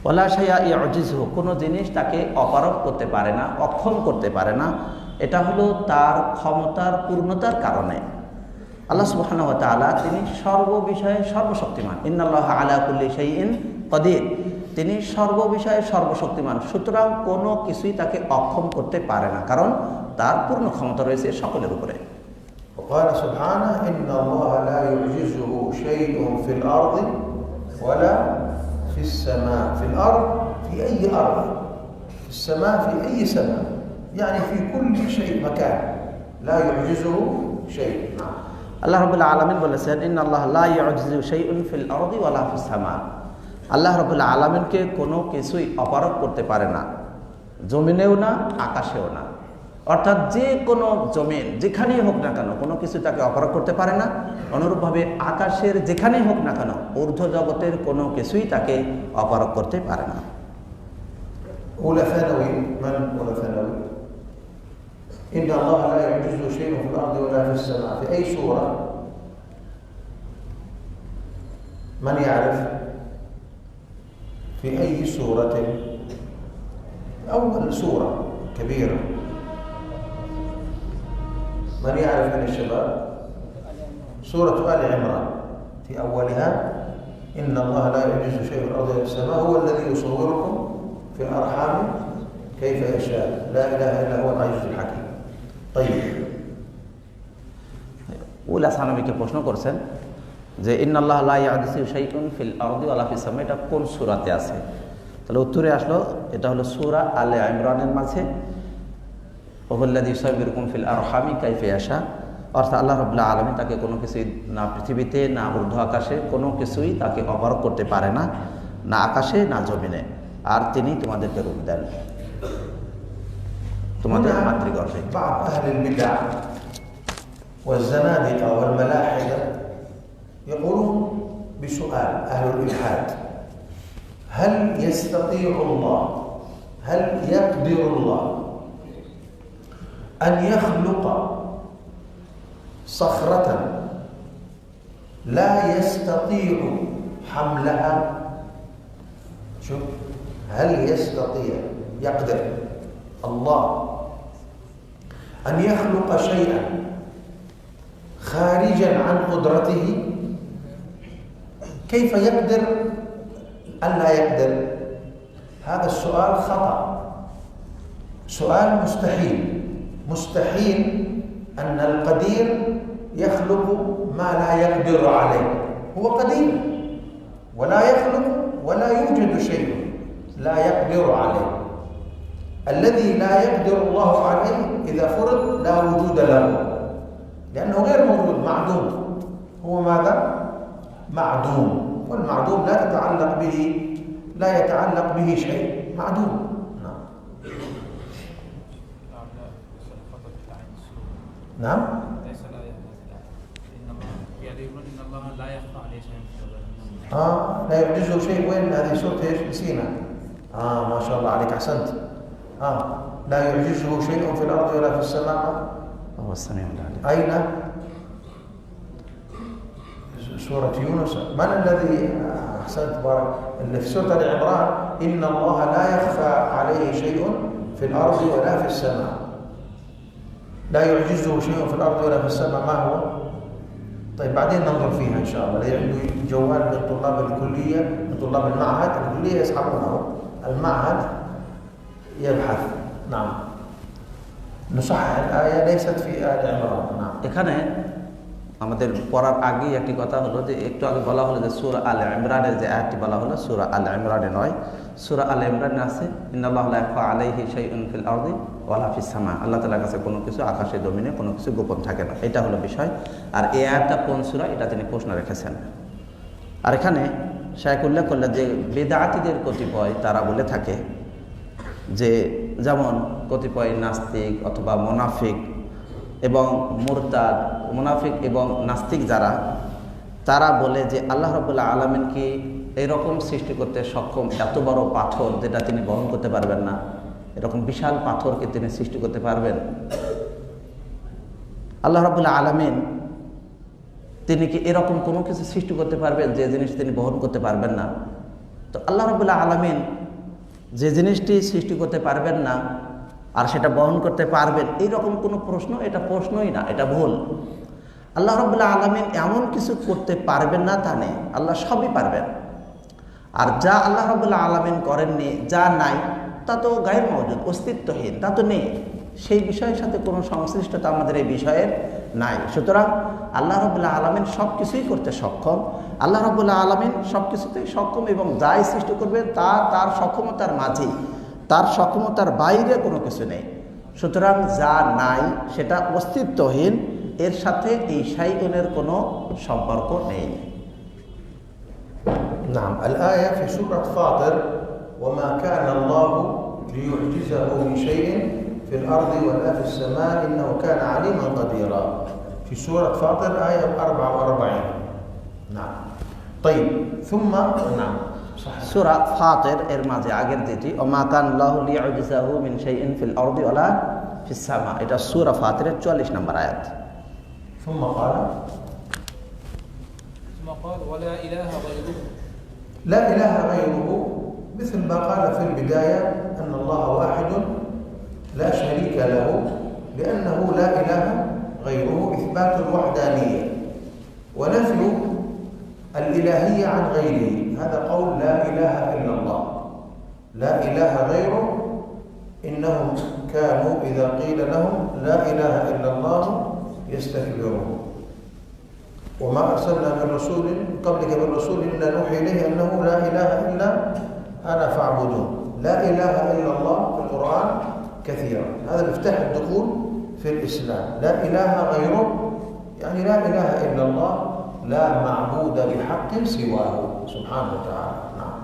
ওয়ালা শাইআ ইউজিজুহু, কোনো জিনিস তাকে অপারগ করতে পারে না, অক্ষম করতে পারে না, এটা হলো তার ক্ষমতার পূর্ণতার কারণে। আল্লাহ সুবহানাহু ওয়া তাআলা তিনি সর্ববিষয়ে সর্বশক্তিমান, ইন্নাল্লাহা আলা কুল্লি শাইইন কাদির, তিনি সর্ববিষয়ে সর্বশক্তিমান, সুতরাং কোনো কিছুই তাকে অক্ষম করতে পারে না, কারণ তার পূর্ণ ক্ষমতা রয়েছে সকলের উপরে। وقال سبحانه إن الله لا يعجزه شيء في الأرض ولا في السماء في الأرض في أي أرض في السماء في أي سماء يعني في كل شيء مكان لا يعجزه شيء আল্লাহ রাব্বুল আলামিন বলেছেন ইন্নাল্লাহা লা ইউজিজু শাইউন ফিল আরদি ওয়ালা ফিস সামা, আল্লাহ রাব্বুল আলামিনকে কোনো কিছুই অপারগ করতে পারে না, জমিনেও না আকাশেও না। অর্থাৎ যে কোনো জমিন যেখানেই হোক না কেন কোনো কিছু তাকে অপারগ করতে পারে না, অনুরূপভাবে আকাশের যেখানেই হোক না কেন ঊর্ধ্ব জগতের কোনো কিছুই তাকে অপারগ করতে পারে না। أولى ثانوي من أولى ثانوي إن الله لا يعجزه شيء في الأرض ولا في السماء في أي سورة من يعرف في أي سورة أول سورة كبيرة من يعرف من الشباب سورة آل عمران في أولها إن الله لا يعجز شيء في الأرض ولا في السماء هو الذي يصوركم في الأرحام كيف يشاء لا إله إلا هو العزيز الحكيم طيب উলা সানাবিকে প্রশ্ন করছেন যে ইন্নাল্লাহা লা ইয়াজিজু শাইউন ফিল আরদি ওয়ালা ফিস সামা, এটা কোন সূরাতে আছে? তাহলে উত্তরে আসলো এটা হলো সূরা আলে ইমরানের মাঝে ওহুল্লাযী ইউসাব্বিরুকুম ফিল আরহামি কাইফা ইয়াশা, অর্থাৎ আল্লাহ রাব্বুল আলামিন তাকে কোনো কিছুই না পৃথিবীতে না ঊর্ধ্ব আকাশে কোনো কিছুই তাকে অপারগ করতে পারে না, না আকাশে না জমিনে, আর তিনি তোমাদেরকে রূপ দেন তোমাদের মাতৃগর্ভে। بعض أهل البدع والزنادقة والملاحدة يقولون بسؤال أهل الإلحاد هل يستطيع الله هل يقدر الله أن يخلق صخرة لا يستطيع حملها؟ شوف هل يستطيع يقدر الله أن يخلق شيئا خارجا عن قدرته؟ كيف يقدر أن لا يقدر؟ هذا السؤال خطأ، سؤال مستحيل. مستحيل أن القدير يخلق ما لا يقدر عليه، هو قدير ولا يخلق ولا يوجد شيء لا يقدر عليه. الذي لا يقدر الله عليه إذا فرض لا وجود له لأنه غير موجود، معدوم. هو ماذا؟ معدوم، والمعدوم لا يتعلق به شيء، معدوم. نعم ليس لا إن الله لا يخفى عليه شيء لا يعجزه شيء. وين هذه سورة ايش؟ نسينا. ما شاء الله عليك، احسنت. لا يعجزه شيء في الارض ولا في السماء هو السميع العليم. اين؟ سورة يونس. من الذي احسنت بارك اللي في سورة ال عمران ان الله لا يخفى عليه شيء في الارض ولا في السماء. لا يعجزه شيء في الارض ولا في السماء، ما هو؟ طيب بعدين ننظر فيها ان شاء الله. اللي عنده جوال من طلاب الكليه من طلاب المعهد، الكليه يسحبونه، المعهد يبحث. نعم نصحح الآية ليست في آل عمران. نعم এখানে আমাদের পড়ার আগেই একটি কথা হলো যে একটু আগে বলা হলো যে সূরা আলে ইমরানের যে আয়াতটি বলা হলো সূরা আলে ইমরানে নয়, সূরা আলে ইমরানে আছে ইন্নাল্লাহা লা ইয়াখফা আলাইহি শাইউন ফিল আরদি ওয়ালা ফিস সামা। আল্লাহ তাআলার কাছে কোনো কিছু আকাশে জমিনে কোনো কিছু গোপন থাকে না, এটা হলো বিষয়। আর এই আয়াতটা কোন সূরা এটা তিনি প্রশ্ন রেখেছেন। আর এখানে শায়েখ উল্লেখ করলেন যে বেদাতীদের কতিপয় তারা বলে থাকে যে যেমন কতিপয় নাস্তিক অথবা মুনাফিক এবং মুরতাদ, মুনাফিক এবং নাস্তিক যারা, তারা বলে যে আল্লাহ রাব্বুল আলামিন কি এরকম সৃষ্টি করতে সক্ষম, এত বড় পাথর যেটা তিনি বহন করতে পারবেন না, এরকম বিশাল পাথরকে তিনি সৃষ্টি করতে পারবেন? আল্লাহ রাব্বুল আলামিন তিনি কি এরকম কোনো কিছু সৃষ্টি করতে পারবেন যে জিনিস তিনি বহন করতে পারবেন না? তো আল্লাহ রাব্বুল আলামিন যে জিনিসটি সৃষ্টি করতে পারবেন না আর সেটা বহন করতে পারবেন, এইরকম কোনো প্রশ্ন, এটা প্রশ্নই না, এটা ভুল। আল্লাহ রাব্বুল আলামিন এমন কিছু করতে পারবেন না তা নেই, আল্লাহ সবই পারবেন। আর যা আল্লাহ রাব্বুল আলামিন করেননি, যা নাই, তা তো গায়ের মওজুদ, অস্তিত্বহীন, তা তো নেই, সেই বিষয়ের সাথে কোনো সংশ্লিষ্টতা আমাদের এই বিষয়ের নাই। সুতরাং আল্লাহ রাব্বুল আলামিন সব কিছুই করতে সক্ষম। আল্লাহ রাব্বুল আলামিন সব কিছুতেই সক্ষম এবং যাই সৃষ্টি করবেন তা তার সক্ষমতার মাঝেই, তার সক্ষমতার বাইরে কোনো কিছু নেই। সুতরাং যা নাই সেটা অস্তিত্বহীন, এর সাথে এই শাইউনের কোনো সম্পর্ক নেই। نعم. الآية في سورة فاطر وما كان الله ليعجزه من شيء في الأرض ولا في السماء إنه كان عليما قديرا. في سورة فاطر آية 44. نعم. طيب ثم نعم সূরা ফাতির এর মাঝে আগের যেটি ওমা কানাল্লাহু লিইউজিজাহু মিন শাইইন ফিল আরদি ওয়ালা ফিস সামা, এটা সূরা ফাতিরের 44 নম্বর আয়াত। ثم قال ولا إله غيره. لا إله غيره، مثل ما قال في البداية أن الله واحد لا شريك له، لأنه لا إله غيره إثبات الوحدانية ونفي الإلهية عن غيره. هذا قول لا إله إلا الله، لا إله غيره. إنهم كانوا إذا قيل لهم لا إله إلا الله يستكبرون. وما أرسلنا من رسول قبلك من رسول إلا نوحي إليه أنه لا إله إلا أنا فاعبدون. لا إله إلا الله في القرآن كثيرا، هذا مفتاح الدخول في الإسلام. لا إله غيره يعني لا إله إلا الله، لا معبود بحق سواه سبحانه وتعالى. نعم.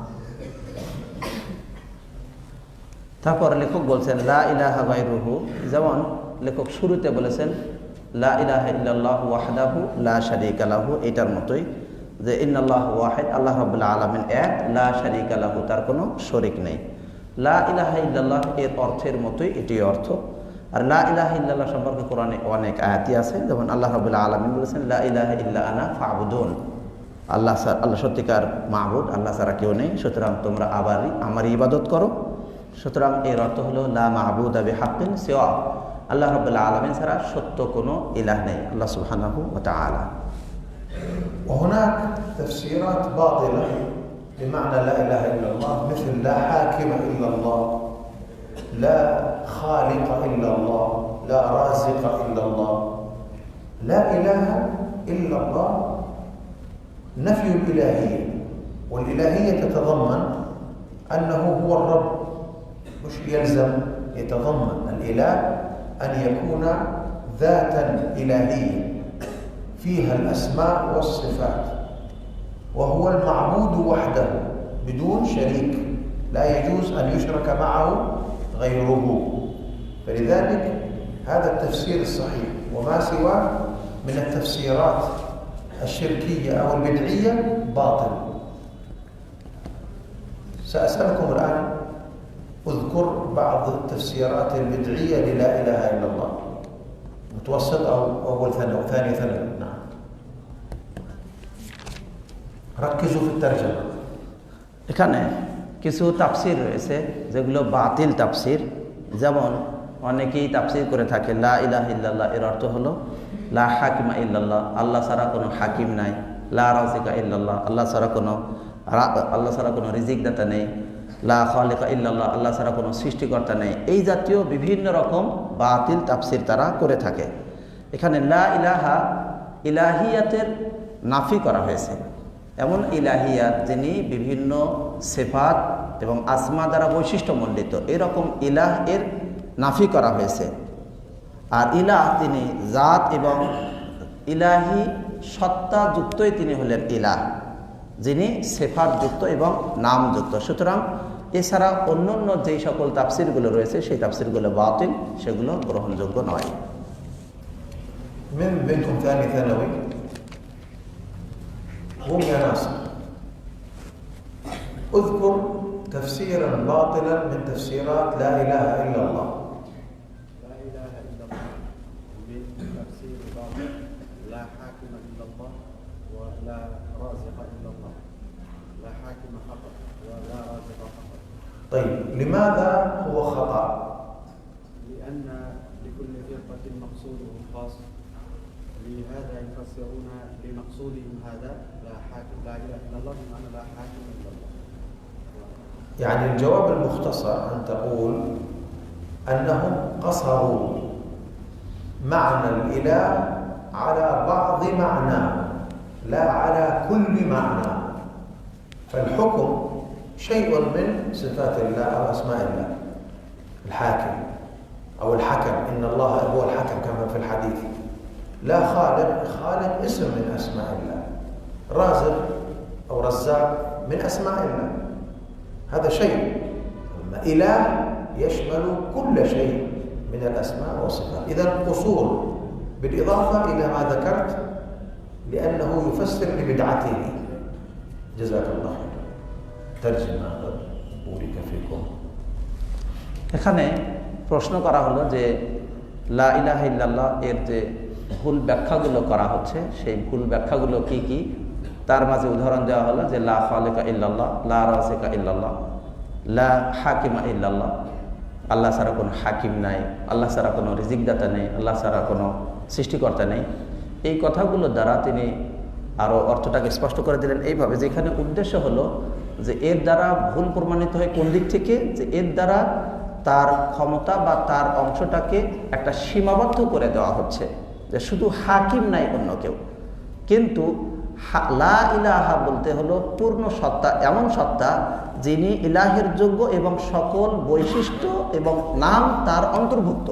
তারপর লেখক বলছেন লা ইলাহা গায়রুহু, যেমন লেখক শুরুতে বলেছেন লা ইলাহা ইল্লাল্লাহু ওয়াহদাহু লা শারীকা লাহু, এটার মতোই যে ইন্নাল্লাহু ওয়াহিদ, আল্লাহ রাব্বুল আলামিন এক, লা শারীকা লাহু, তার কোনো শরীক নেই। লা ইলাহা ইল্লাল্লাহ এর অর্থের মতোই এটি অর্থ। আর লা ইলাহা ইল্লাল্লাহ সম্পর্কে কোরআনে অনেক আয়াতি আছে, যেমন আল্লাহ রাব্বুল আলামিন বলেছেন লা ইলাহা ইল্লা আনা ফা'বুদুন, আল্লাহ সত্যিকার মাবুদ, আল্লাহ ছাড়া কেউ নেই, সুতরাং তোমরা আমার ইবাদত করো। সুতরাং এর অর্থ হলো লা মা'বুদা বিহাক্কিন সিওয়া, আল্লাহ রাব্বুল আলামিন ছাড়া সত্য কোনো ইলাহ নেই, আল্লাহ সুবহানাহু ওয়া তাআলা। وهناك تفسيرات باطلة لمعنى لا إله إلا الله، مثل لا حاكم إلا الله، لا خالق إلا الله، لا رازق إلا الله. لا إله إلا الله نفي الإلهية، والإلهية تتضمن أنه هو الرب، مش يلزم يتضمن الإله أن يكون ذاتا إلهية فيها الأسماء والصفات، وهو المعبود وحده بدون شريك، لا يجوز أن يشرك معه غيره. فلذلك هذا التفسير الصحيح، وما سواه من التفسيرات الشركية أو البدعية باطل. سأسألكم الآن اذكر بعض التفسيرات البدعية للا إله إلا الله، متوسط أو أول ثانوي ثاني ثانوي. نعم. ركزوا في الترجمة. এখানে কিছু তাফসির রয়েছে যেগুলো বাতিল তাফসির, যেমন অনেকেই তাফসির করে থাকে লা ইলাহা ইল্লাল্লাহ এর অর্থ হলো লা হাকিমা ইল্লাল্লাহ, আল্লাহ ছাড়া কোনো হাকিম নাই, লা রাজিকা ইল্লাল্লাহ, আল্লাহ ছাড়া কোনো রিজিকদাতা নেই, লা খালিকা ইল্লাল্লাহ, আল্লাহ ছাড়া কোনো সৃষ্টিকর্তা নেই। এই জাতীয় বিভিন্ন রকম বাতিল তাফসির তারা করে থাকে। এখানে লা ইলাহা ইলাহিয়াতের নাফি করা হয়েছে। এমন ইলাহিয়াত যিনি বিভিন্ন সিফাত এবং আসমা দ্বারা বৈশিষ্ট্যমণ্ডিত, এরকম ইলাহ এর নাফি করা হয়েছে। আর ইলাহ তিনি জাত এবং ইলাহি সত্তা যুক্তই তিনি হলেন ইলাহ, যিনি সিফাত যুক্ত এবং নামযুক্ত। সুতরাং এছাড়া অন্য অন্য যেই সকল তাফসিরগুলো রয়েছে সেই তাফসিরগুলো বাতিল, সেগুলো গ্রহণযোগ্য নয়। من بينكم ثاني ثانوي قوم يا ناصر اذكر تفسيرا باطلا من تفسيرات لا اله الا الله. لا اله الا الله من تفسير باطل لا حاكم الا الله ولا رازق الا الله. لا حاكم فقط ولا رازق فقط. طيب لماذا هو خطأ؟ لأن لكل فرقة مقصودهم خاص، لهذا يفسرون لمقصودهم هذا لا حاكم لا إله إلا الله بمعنى لا حاكم إلا الله. يعني الجواب المختصر أن تقول أنهم قصروا معنى الإله على بعض معنى لا على كل معنى، فالحكم شيء من صفات الله أو أسماء الله. الحاكم أو الحكم، إن الله هو الحكم كما في الحديث. لا خالق، خالق اسم من أسماء الله. رازق أو رزاق من أسماء الله، هذا شيء. أما إله يشمل كل شيء من الأسماء والصفات. إذن قصور بالإضافة إلى ما ذكرت لأنه يفسر ببدعته. جزاك الله خير. ترجمة بورك فيكم. এখানে প্রশ্ন করা হলো যে লা ইলাহা ইল্লাল্লাহ এর যে ভুল ব্যাখ্যাগুলো করা হচ্ছে, সেই ভুল ব্যাখ্যাগুলো কি কি? তার মাঝে উদাহরণ দেওয়া হলো যে লা খালিকা ইল্লাল্লাহ, লা রাজিকা ইল্লাল্লাহ, লা হাকিমা ইল্লাল্লাহ, আল্লাহ ছাড়া কোনো হাকিম নাই, আল্লাহ ছাড়া কোনো রিজিকদাতা নেই, আল্লাহ ছাড়া কোনো সৃষ্টিকর্তা নেই। এই কথাগুলো দ্বারা তিনি আরও অর্থটাকে স্পষ্ট করে দিলেন এইভাবে, যে এখানে উদ্দেশ্য হলো যে এর দ্বারা ভুল প্রমাণিত হয় কোন দিক থেকে, যে এর দ্বারা তার ক্ষমতা বা তার অংশটাকে একটা সীমাবদ্ধ করে দেওয়া হচ্ছে, যে শুধু হাকিম নাই অন্য কেউ। কিন্তু লা ইলাহা বলতে হলো পূর্ণ সত্তা, এমন সত্তা যিনি ইলাহের যোগ্য এবং সকল বৈশিষ্ট্য এবং নাম তার অন্তর্ভুক্ত।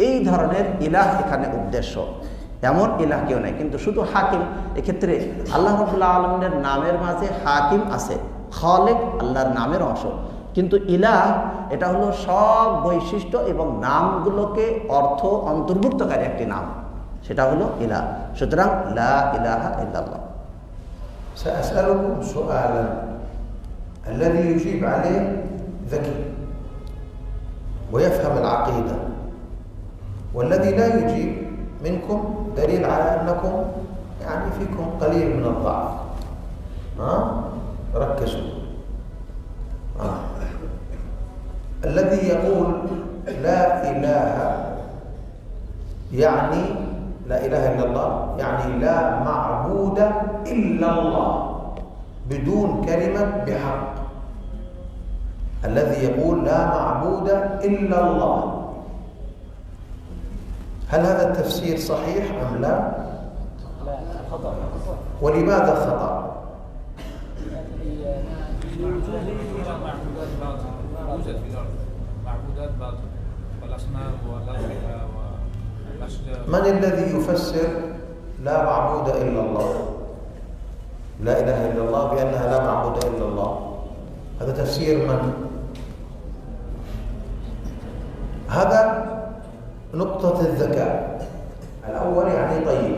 এই ধরনের ইলাহ এখানে উদ্দেশ্য। এমন ইলাহ কেউ নেই, কিন্তু শুধু হাকিম। এক্ষেত্রে আল্লাহ রাব্বুল আলামিনের নামের মাঝে হাকিম আছে, খালিক আল্লাহর নামের অংশ, কিন্তু ইলাহ এটা হলো সব বৈশিষ্ট্য এবং নামগুলোকে অর্থ অন্তর্ভুক্তকারী একটি নাম, সেটা হলো ইলাহ। সুতরাং লা ইলাহা ইল্লাল্লাহ। سأسألكم سؤالا الذي يجيب عليه ذكي ويفهم العقيدة، والذي لا يجيب منكم دليل على أنكم يعني فيكم قليل من الضعف. ركزوا. الذي يقول لا إله يعني لا إله إلا الله، يعني لا معبود إلا الله بدون كلمة بحق. الذي يقول لا معبود إلا الله، هل هذا التفسير صحيح أم لا؟ خطأ. ولماذا خطأ؟ يوجد في الأرض معبودات باطل والأصنام والآلهة والأشجار. من الذي يفسر لا معبود إلا الله، لا إله إلا الله بأنها لا معبود إلا الله؟ هذا تفسير من؟ هذا نقطة الذكاء الأول، يعني طيب،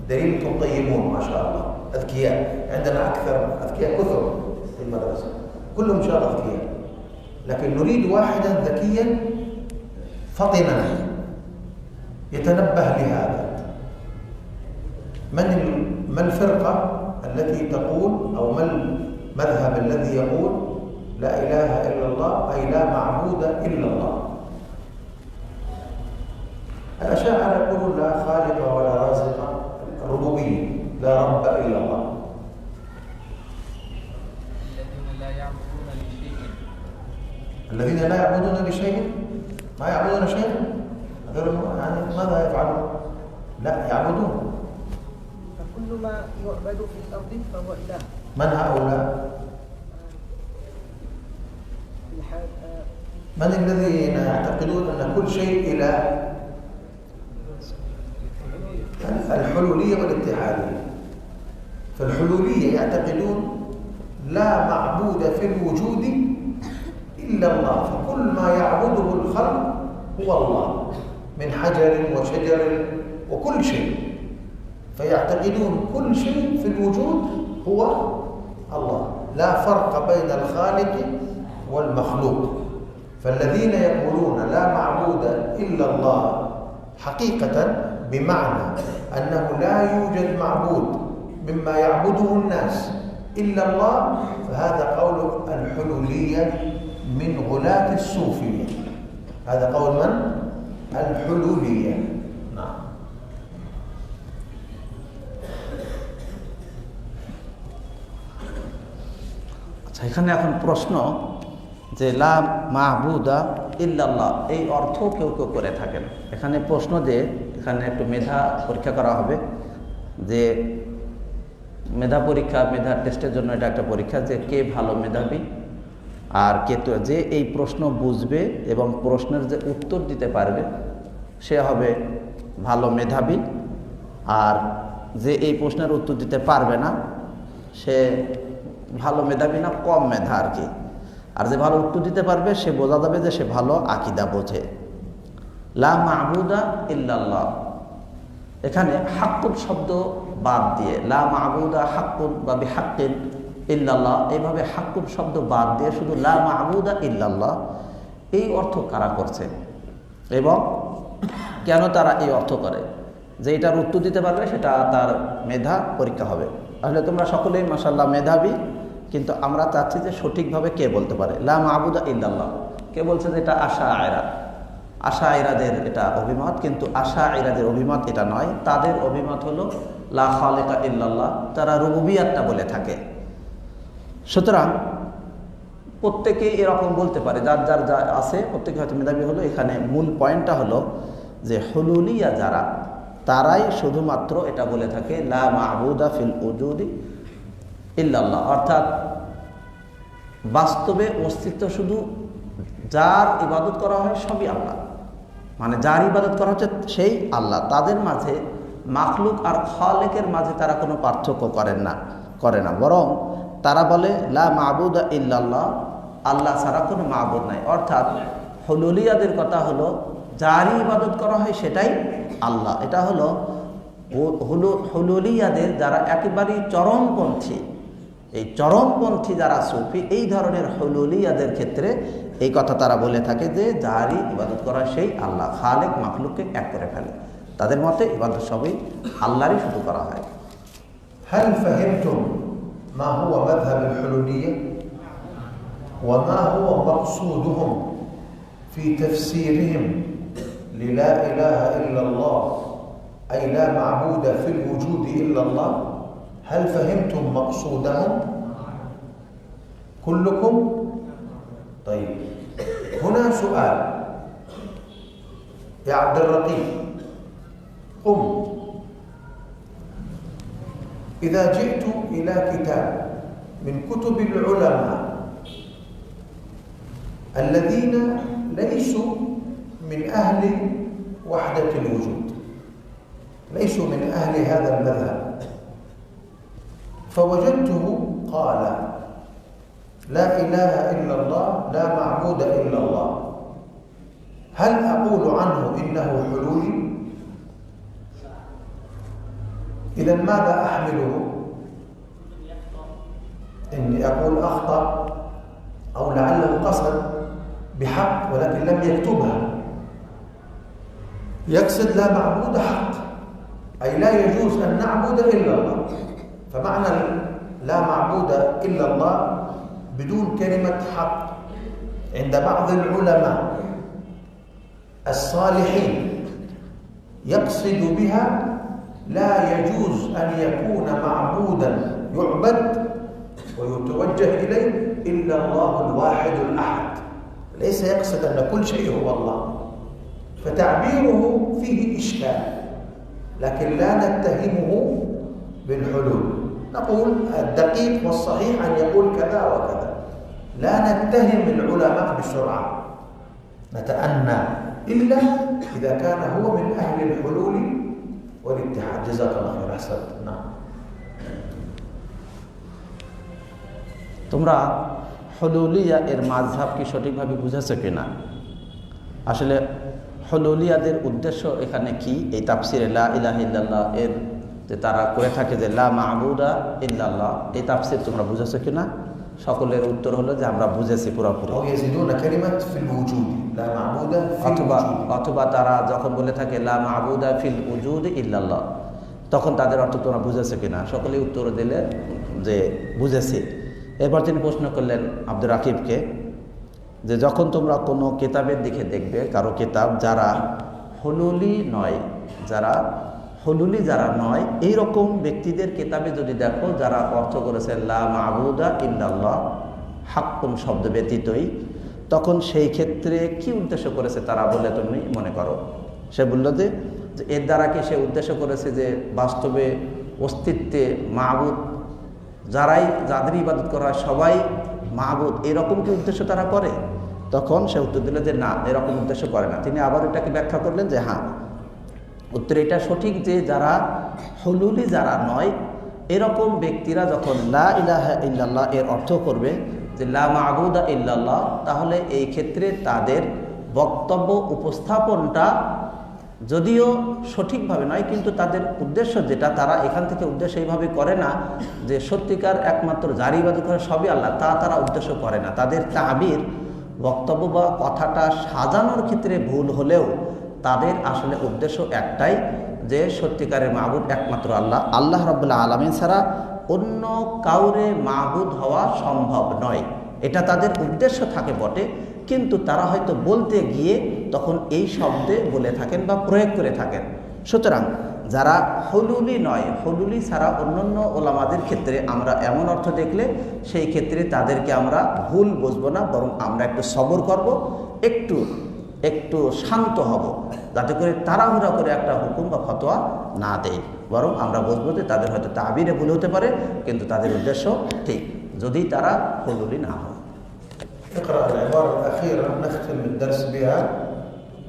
دليلكم طيبون ما شاء الله، أذكياء. عندنا أكثر أذكياء كثر في المدرسة، كلهم إن شاء الله أذكياء، لكن نريد واحدا ذكيا فطنا يتنبه لهذا. ما الفرقة التي تقول أو ما المذهب الذي يقول لا إله إلا الله أي لا معبود إلا الله؟ الأشاعرة يقولون لا خالق ولا رازق، الربوبية، لا رب إلا الله. الذين لا يعبدون لشيء، ما يعبدون شيئا، يعني ماذا يفعلون؟ لا يعبدون. كل ما يعبد في الأرض فهو إله. من هؤلاء؟ من الذين يعتقدون أن كل شيء إله؟ الحلولية والاتحادية. فالحلولية يعتقدون لا معبود في الوجود إلا الله، فكل ما يعبده الخلق هو الله من حجر وشجر وكل شيء، فيعتقدون كل شيء في الوجود هو الله، لا فرق بين الخالق والمخلوق. فالذين يقولون لا معبود إلا الله حقيقة بمعنى أنه لا يوجد معبود مما يعبده الناس إلا الله، فهذا قول الحلولية من غلاة الصوفية. هذا قول من؟ الحلولية. نعم. এখানে এখন প্রশ্ন যে লা মাহবুদা ইল্লাল্লাহ এই অর্থ কেউ কেউ করে থাকেন। এখানে প্রশ্ন যে এখানে একটু মেধা পরীক্ষা করা হবে, যে মেধা পরীক্ষা, মেধার টেস্টের জন্য এটা একটা পরীক্ষা যে কে ভালো মেধাবী আর কে তো যে এই প্রশ্ন বুঝবে এবং প্রশ্নের যে উত্তর দিতে পারবে সে হবে ভালো মেধাবী, আর যে এই প্রশ্নের উত্তর দিতে পারবে না সে ভালো মেধাবী না, কম মেধা আর কি। আর যে ভালো উত্তর দিতে পারবে সে বোঝা যাবে যে সে ভালো আকীদা বোঝে। লা মা'বুদা ইল্লাল্লাহ, এখানে হাক্কুন শব্দ বাদ দিয়ে লা মা'বুদা হাক্কুন বা বিহাক্কিন ইল্লাল্লাহ, এইভাবে হাক্কুন শব্দ বাদ দিয়ে শুধু লা মা'বুদা ইল্লাল্লাহ, এই অর্থ কারা করছে এবং কেন তারা এই অর্থ করে, যে এটার উত্তর দিতে পারবে সেটা তার মেধা পরীক্ষা হবে। তাহলে তোমরা সকলেই মাশাআল্লাহ মেধাবী, কিন্তু আমরা চাচ্ছি যে সঠিকভাবে কে বলতে পারে লা মা'বুদা ইল্লাল্লাহ। কে বলছে যে এটা আশাইরাদের এটা অভিমত, কিন্তু আশাইরাদের অভিমত এটা নয়। তাদের অভিমত হলো লা খালিকা ইল্লাল্লাহ, তারা রুবুবিয়াতটা বলে থাকে। সুতরাং প্রত্যেকেই এরকম বলতে পারে, যার যার যা আছে প্রত্যেকে হয়তো মেধাবী হলো। এখানে মূল পয়েন্টটা হলো যে হুলুলিয়া যারা, তারাই শুধুমাত্র এটা বলে থাকে লা মা'বুদা ফিল উজুদি ইল্লাল্লাহ, অর্থাৎ বাস্তবে অস্তিত্ব শুধু যার ইবাদত করা হয় সবই আল্লাহ, মানে যার ইবাদত করা হচ্ছে সেই আল্লাহ। তাদের মাঝে মাখলুক আর খালেকের মাঝে তারা কোনো পার্থক্য করে না, বরং তারা বলে লা মা'বুদা ইল্লাল্লাহ, আল্লাহ ছাড়া কোনো মা'বুদ নাই। অর্থাৎ হুলুলিয়াদের কথা হলো যারই ইবাদত করা হয় সেটাই আল্লাহ। এটা হলো হুলুলিয়াদের যারা একেবারেই চরমপন্থী, এই চরমপন্থী যারা সুফি, এই ধরনের হুলুলিয়াদের ক্ষেত্রে এই কথা তারা বলে থাকে যে যারই ইবাদত করা সেই আল্লাহ, খালেক মাখলুককে এক করে ফেলে। তাদের মতে ইবাদত সবই আল্লাহরই শুধু করা হয়। هل فهمتم ما هو مذهب الحلولية وما هو مقصودهم في تفسيرهم للا إله إلا الله، أي لا معبود في الوجود إلا الله؟ هل فهمتم مقصودهم كلكم؟ طيب، هنا سؤال يا عبد الرقيب، قم. إذا جئت إلى كتاب من كتب العلماء الذين ليسوا من أهل وحدة الوجود، ليسوا من أهل هذا المذهب، فوجدته قال لا إله إلا الله، لا معبود إلا الله، هل أقول عنه إنه حلولي؟ إذا ماذا أحمله؟ إني أقول أخطأ أو لعله قصد بحق ولكن لم يكتبها، يقصد لا معبود حق، أي لا يجوز أن نعبد إلا الله. فمعنى لا معبود إلا الله بدون كلمة حق عند بعض العلماء الصالحين يقصد بها لا يجوز أن يكون معبودا يعبد ويتوجه إليه إلا الله الواحد الأحد، ليس يقصد أن كل شيء هو الله. فتعبيره فيه إشكال، لكن لا نتهمه بالحلول. نقول الدقيق والصحيح أن يقول كذا وكذا، لا نتهم العلماء بالسرعة، نتأنى إلا إذا كان هو من أهل الحلول والاتحاد. جزاك الله خير. أحسنت. نعم. তোমরা হলুলিয়া এর মাযহাব কি সঠিকভাবে বুঝেছো কিনা? আসলে হলুলিয়াদের উদ্দেশ্য এখানে কি, এই তাফসিরে লা ইলাহা ইল্লাল্লাহ এর যে তারা করে থাকে যে লা মা'বুদা ইল্লাল্লাহ, এই তাফসির তোমরা বুঝেছো কিনা? সকলের উত্তর হলো যে আমরা বুঝেছি পুরোপুরি। অথবা তারা যখন বলে থাকে লা মা'বুদা ফিল উজুদ ইল্লাল্লাহ, তখন তাদের অর্থ তোমরা বুঝেছো কিনা? সকলেই উত্তর দিলে যে বুঝেছি। এরপর তিনি প্রশ্ন করলেন আব্দুর রাকিবকে যে যখন তোমরা কোনো কিতাবের দিকে দেখবে, কারো কিতাব যারা হলুলি নয়, যারা নয় এইরকম ব্যক্তিদের কিতাবে যদি দেখো যারা অর্থ করেছে লা মা'বুদা ইল্লাল্লাহ হাক্কুন শব্দ ব্যতীতই, তখন সেই ক্ষেত্রে কি উদ্দেশ্য করেছে তারা বলে তুমি মনে করো? সে বলল যে এর দ্বারা কি সে উদ্দেশ্য করেছে যে বাস্তবে অস্তিত্বে মা'বুদ যাদের ইবাদত করা হয় সবাই মা'বুদ, এরকম কি উদ্দেশ্য তারা করে? তখন সে উত্তর দিল যে না, এরকম উদ্দেশ্য করে না। তিনি আবার এটাকে ব্যাখ্যা করলেন যে হ্যাঁ, উত্তর এটা সঠিক যে যারা হুলুলি যারা নয় এরকম ব্যক্তিরা যখন লা ইলাহা ইল্লাল্লাহ এর অর্থ করবে যে লা মা'বুদা ইল্লাল্লাহ, তাহলে এই ক্ষেত্রে তাদের বক্তব্য উপস্থাপনটা যদিও সঠিকভাবে নয়, কিন্তু তাদের উদ্দেশ্য যেটা, তারা এখান থেকে উদ্দেশ্য এইভাবে করে না যে সত্যিকার একমাত্র যার ইবাদত করে সবই আল্লাহ, তারা উদ্দেশ্য করে না। তাদের তাবির বক্তব্য বা কথাটা সাজানোর ক্ষেত্রে ভুল হলেও তাদের আসলে উদ্দেশ্য একটাই যে সত্যিকারের মা'বুদ একমাত্র আল্লাহ রাব্বুল আলামিন ছাড়া অন্য কাউরে মা'বুদ হওয়া সম্ভব নয়। এটা তাদের উদ্দেশ্য থাকে বটে, কিন্তু তারা হয়তো বলতে গিয়ে তখন এই শব্দে বলে থাকেন বা প্রয়োগ করে থাকেন। সুতরাং যারা হুলুলি নয়, হুলুলি ছাড়া অন্যান্য ওলামাদের ক্ষেত্রে আমরা এমন অর্থ দেখলে সেই ক্ষেত্রে তাদেরকে আমরা ভুল বুঝবো না, বরং আমরা একটু সবর করব, একটু শান্ত হব, যাতে করে তাড়াহুড়া করে একটা হুকুম বা ফতোয়া না দেয়, বরং আমরা বুঝবো যে তাদের হয়তো তাবিরে ভুল হতে পারে, কিন্তু তাদের উদ্দেশ্য ঠিক, যদি তারা হুলুলি না হয়। اقرأ العبارة الأخيرة نختم الدرس بها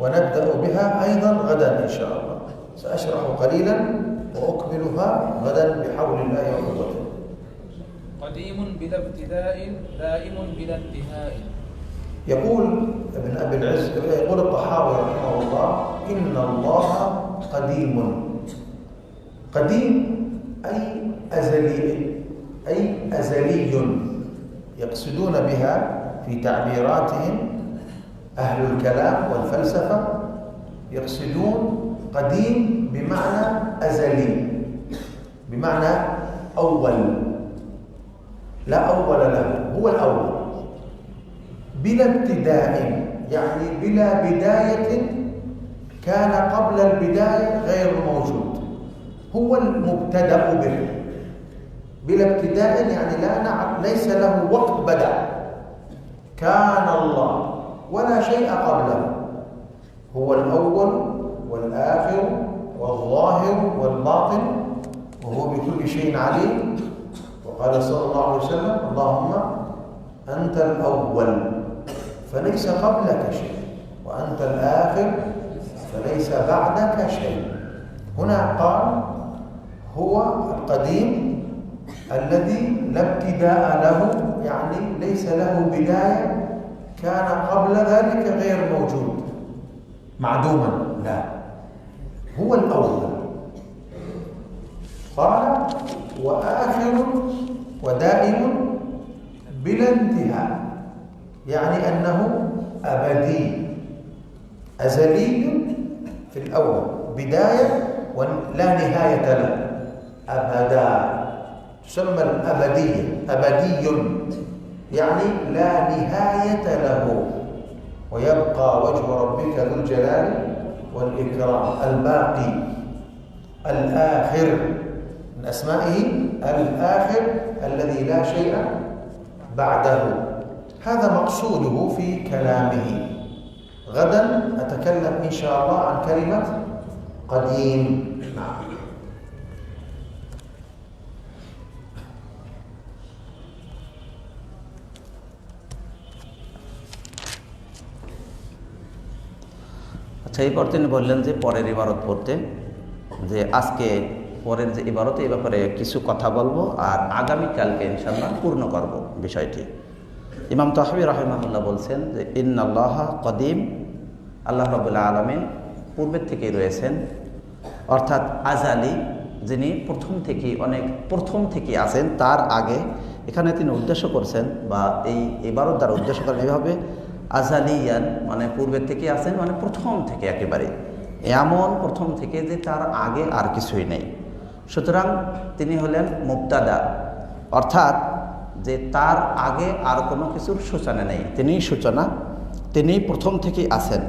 ونبدأ بها أيضا غدا إن شاء الله. سأشرح قليلا وأكملها غدا بحول الله وقوته. قديم بلا ابتداء دائم بلا انتهاء. يقول ابن أبي العز، يقول الطحاوي رحمه الله إن الله قديم. قديم أي أزلي يقصدون بها في تعبيراتهم أهل الكلام والفلسفة، يقصدون قديم بمعنى أزلي، بمعنى أول، لا أول له، هو الأول. بلا ابتداء يعني بلا بداية، كان قبل البداية غير موجود، هو المبتدأ به. بلا ابتداء يعني ليس له وقت بدأ، كان الله ولا شيء قبله، هو الأول والآخر والظاهر والباطن، وهو بكل شيء عليم. وقال صلى الله عليه وسلم اللهم أنت الأول فليس قبلك شيء، وأنت الآخر فليس بعدك شيء. هنا قال هو القديم الذي لا ابتداء له، يعني ليس له بداية، كان قبل ذلك غير موجود معدوما، لا، هو الأول. قال وآخر ودائم بلا انتهاء، يعني أنه أبدي أزلي في الأول، بداية ولا نهاية له، أبدا، تسمى الأبدية، أبدي يعني لا نهاية له، ويبقى وجه ربك ذو الجلال والإكرام. الباقي، الآخر، من أسمائه الآخر الذي لا شيء بعده. هذا مقصوده في كلامه. غدا أتكلم إن شاء الله عن كلمة قديم. نعم. সেই পর তিনি বললেন যে পরের ইবারত পড়তে, যে আজকে পরের যে ইবারত এই ব্যাপারে কিছু কথা বলবো আর আগামীকালকে ইনশাআল্লাহ পূর্ণ করব বিষয়টি। ইমাম তাহাবী রাহিমাহুল্লাহ বলছেন যে ইন্নাল্লাহা কদিম, আল্লাহ রাব্বুল আলামিন পূর্বের থেকেই রয়েছেন, অর্থাৎ আজালি, যিনি প্রথম থেকেই অনেক প্রথম থেকে আছেন, তার আগে। এখানে তিনি উদ্দেশ্য করছেন বা এই ইবারত দ্বারা উদ্দেশ্য করেন এভাবে, আজালিয়ান মানে পূর্বের থেকে আছেন, মানে প্রথম থেকে একেবারে এমন প্রথম থেকে যে তার আগে আর কিছুই নেই। সুতরাং তিনি হলেন মুবতাদা, অর্থাৎ যে তার আগে আর কোনো কিছুর সূচনা নেই, তিনিই সূচনা, তিনি প্রথম থেকেই আছেন।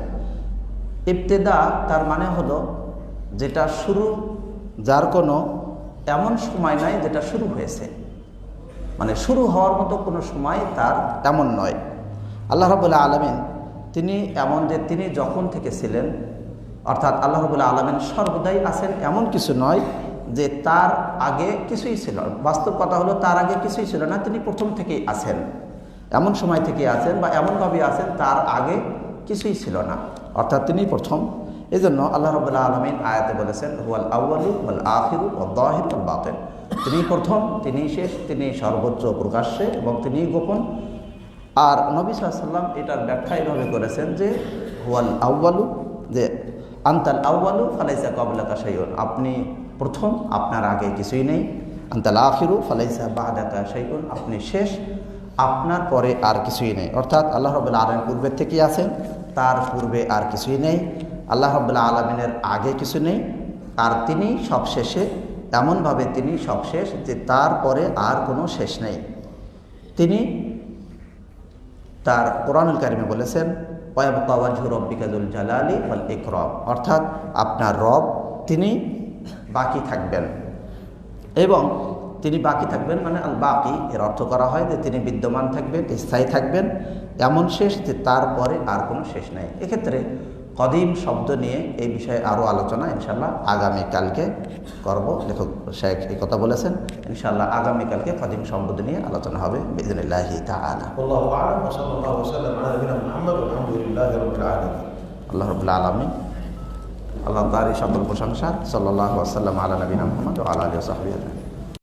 ইবতেদা তার মানে হলো যেটা শুরু, যার কোনো এমন সময় নাই যেটা শুরু হয়েছে, মানে শুরু হওয়ার মতো কোনো সময় তার এমন নয়। আল্লাহ রাব্বুল আলামিন তিনি এমন যে তিনি যখন থেকে ছিলেন, অর্থাৎ আল্লাহ রাব্বুল আলামিন সর্বদাই আছেন, এমন কিছু নয় যে তার আগে কিছুই ছিল। বাস্তব কথা হলো তার আগে কিছুই ছিল না, তিনি প্রথম থেকেই আছেন, এমন সময় থেকে আছেন বা এমনভাবে আছেন তার আগে কিছুই ছিল না, অর্থাৎ তিনি প্রথম। এই জন্য আল্লাহ রাব্বুল আলামিন আয়াতে বলেছেন হুয়াল আউয়ালু ওয়াল আখিরু ওয়াল যাহিরু ওয়াল বাতিন, তিনি প্রথম, তিনি শেষ, তিনি সর্বোচ্চ প্রকাশ্যে এবং তিনি গোপন। আর নবী সাল্লাল্লাহু আলাইহি ওয়াসাল্লাম এটার ব্যাখ্যা এভাবে করেছেন যে হুয়াল আউয়ালু, যে আনতাল আউয়ালু ফালাইসা ক্বাবলাকা শাইউন, আপনি প্রথম, আপনার আগে কিছুই নেই। আনতাল আখিরু ফালাইসা বা'দাকা শাইউন, আপনি শেষ, আপনার পরে আর কিছুই নেই। অর্থাৎ আল্লাহ রাব্বুল আলামিন পূর্বের থেকেই আছেন, তার পূর্বে আর কিছুই নেই। আল্লাহ রাব্বুল আলামিনের আগে কিছু নেই, আর তিনি সবশেষে, এমনভাবে তিনি সবশেষ যে তার পরে আর কোনো শেষ নেই। তিনি তার কোরআনুল কারিমে বলেছেন ওয়ায়াবকা ওয়াজহু রাব্বিকা যুল জালালি ওয়াল ইকরাম, অর্থাৎ আপনার রব তিনি বাকি থাকবেন, এবং তিনি বাকি থাকবেন মানে আল বাকি, এর অর্থ করা হয় যে তিনি বিদ্যমান থাকবেন, স্থায়ী থাকবেন, এমন শেষ যে তারপরে আর কোনো শেষ নেই। এক্ষেত্রে কদিম শব্দ নিয়ে এই বিষয়ে আরও আলোচনা ইনশাআল্লাহ আগামীকালকে করব। লেখক শেখ এই কথা বলেছেন, ইনশাআল্লাহ আগামীকালকে কদিম শব্দ নিয়ে আলোচনা হবে বিইজনিল্লাহি তাআলা। আল্লাহু আ'লাম ওয়া সাল্লাল্লাহু ওয়া সাল্লাম আলা নবিয়িনা মুহাম্মদ ওয়া আলহামদুলিল্লাহি রাব্বিল আলামিন। আল্লাহ রাব্বুল আলামিন, আল্লাহ তাআলার সকল প্রশংসা। সাল্লাল্লাহু আলাইহি ওয়া সাল্লাম আলা নবিয়িনা মুহাম্মদ ওয়া আলা আলিহি ওয়া সাহবিহি।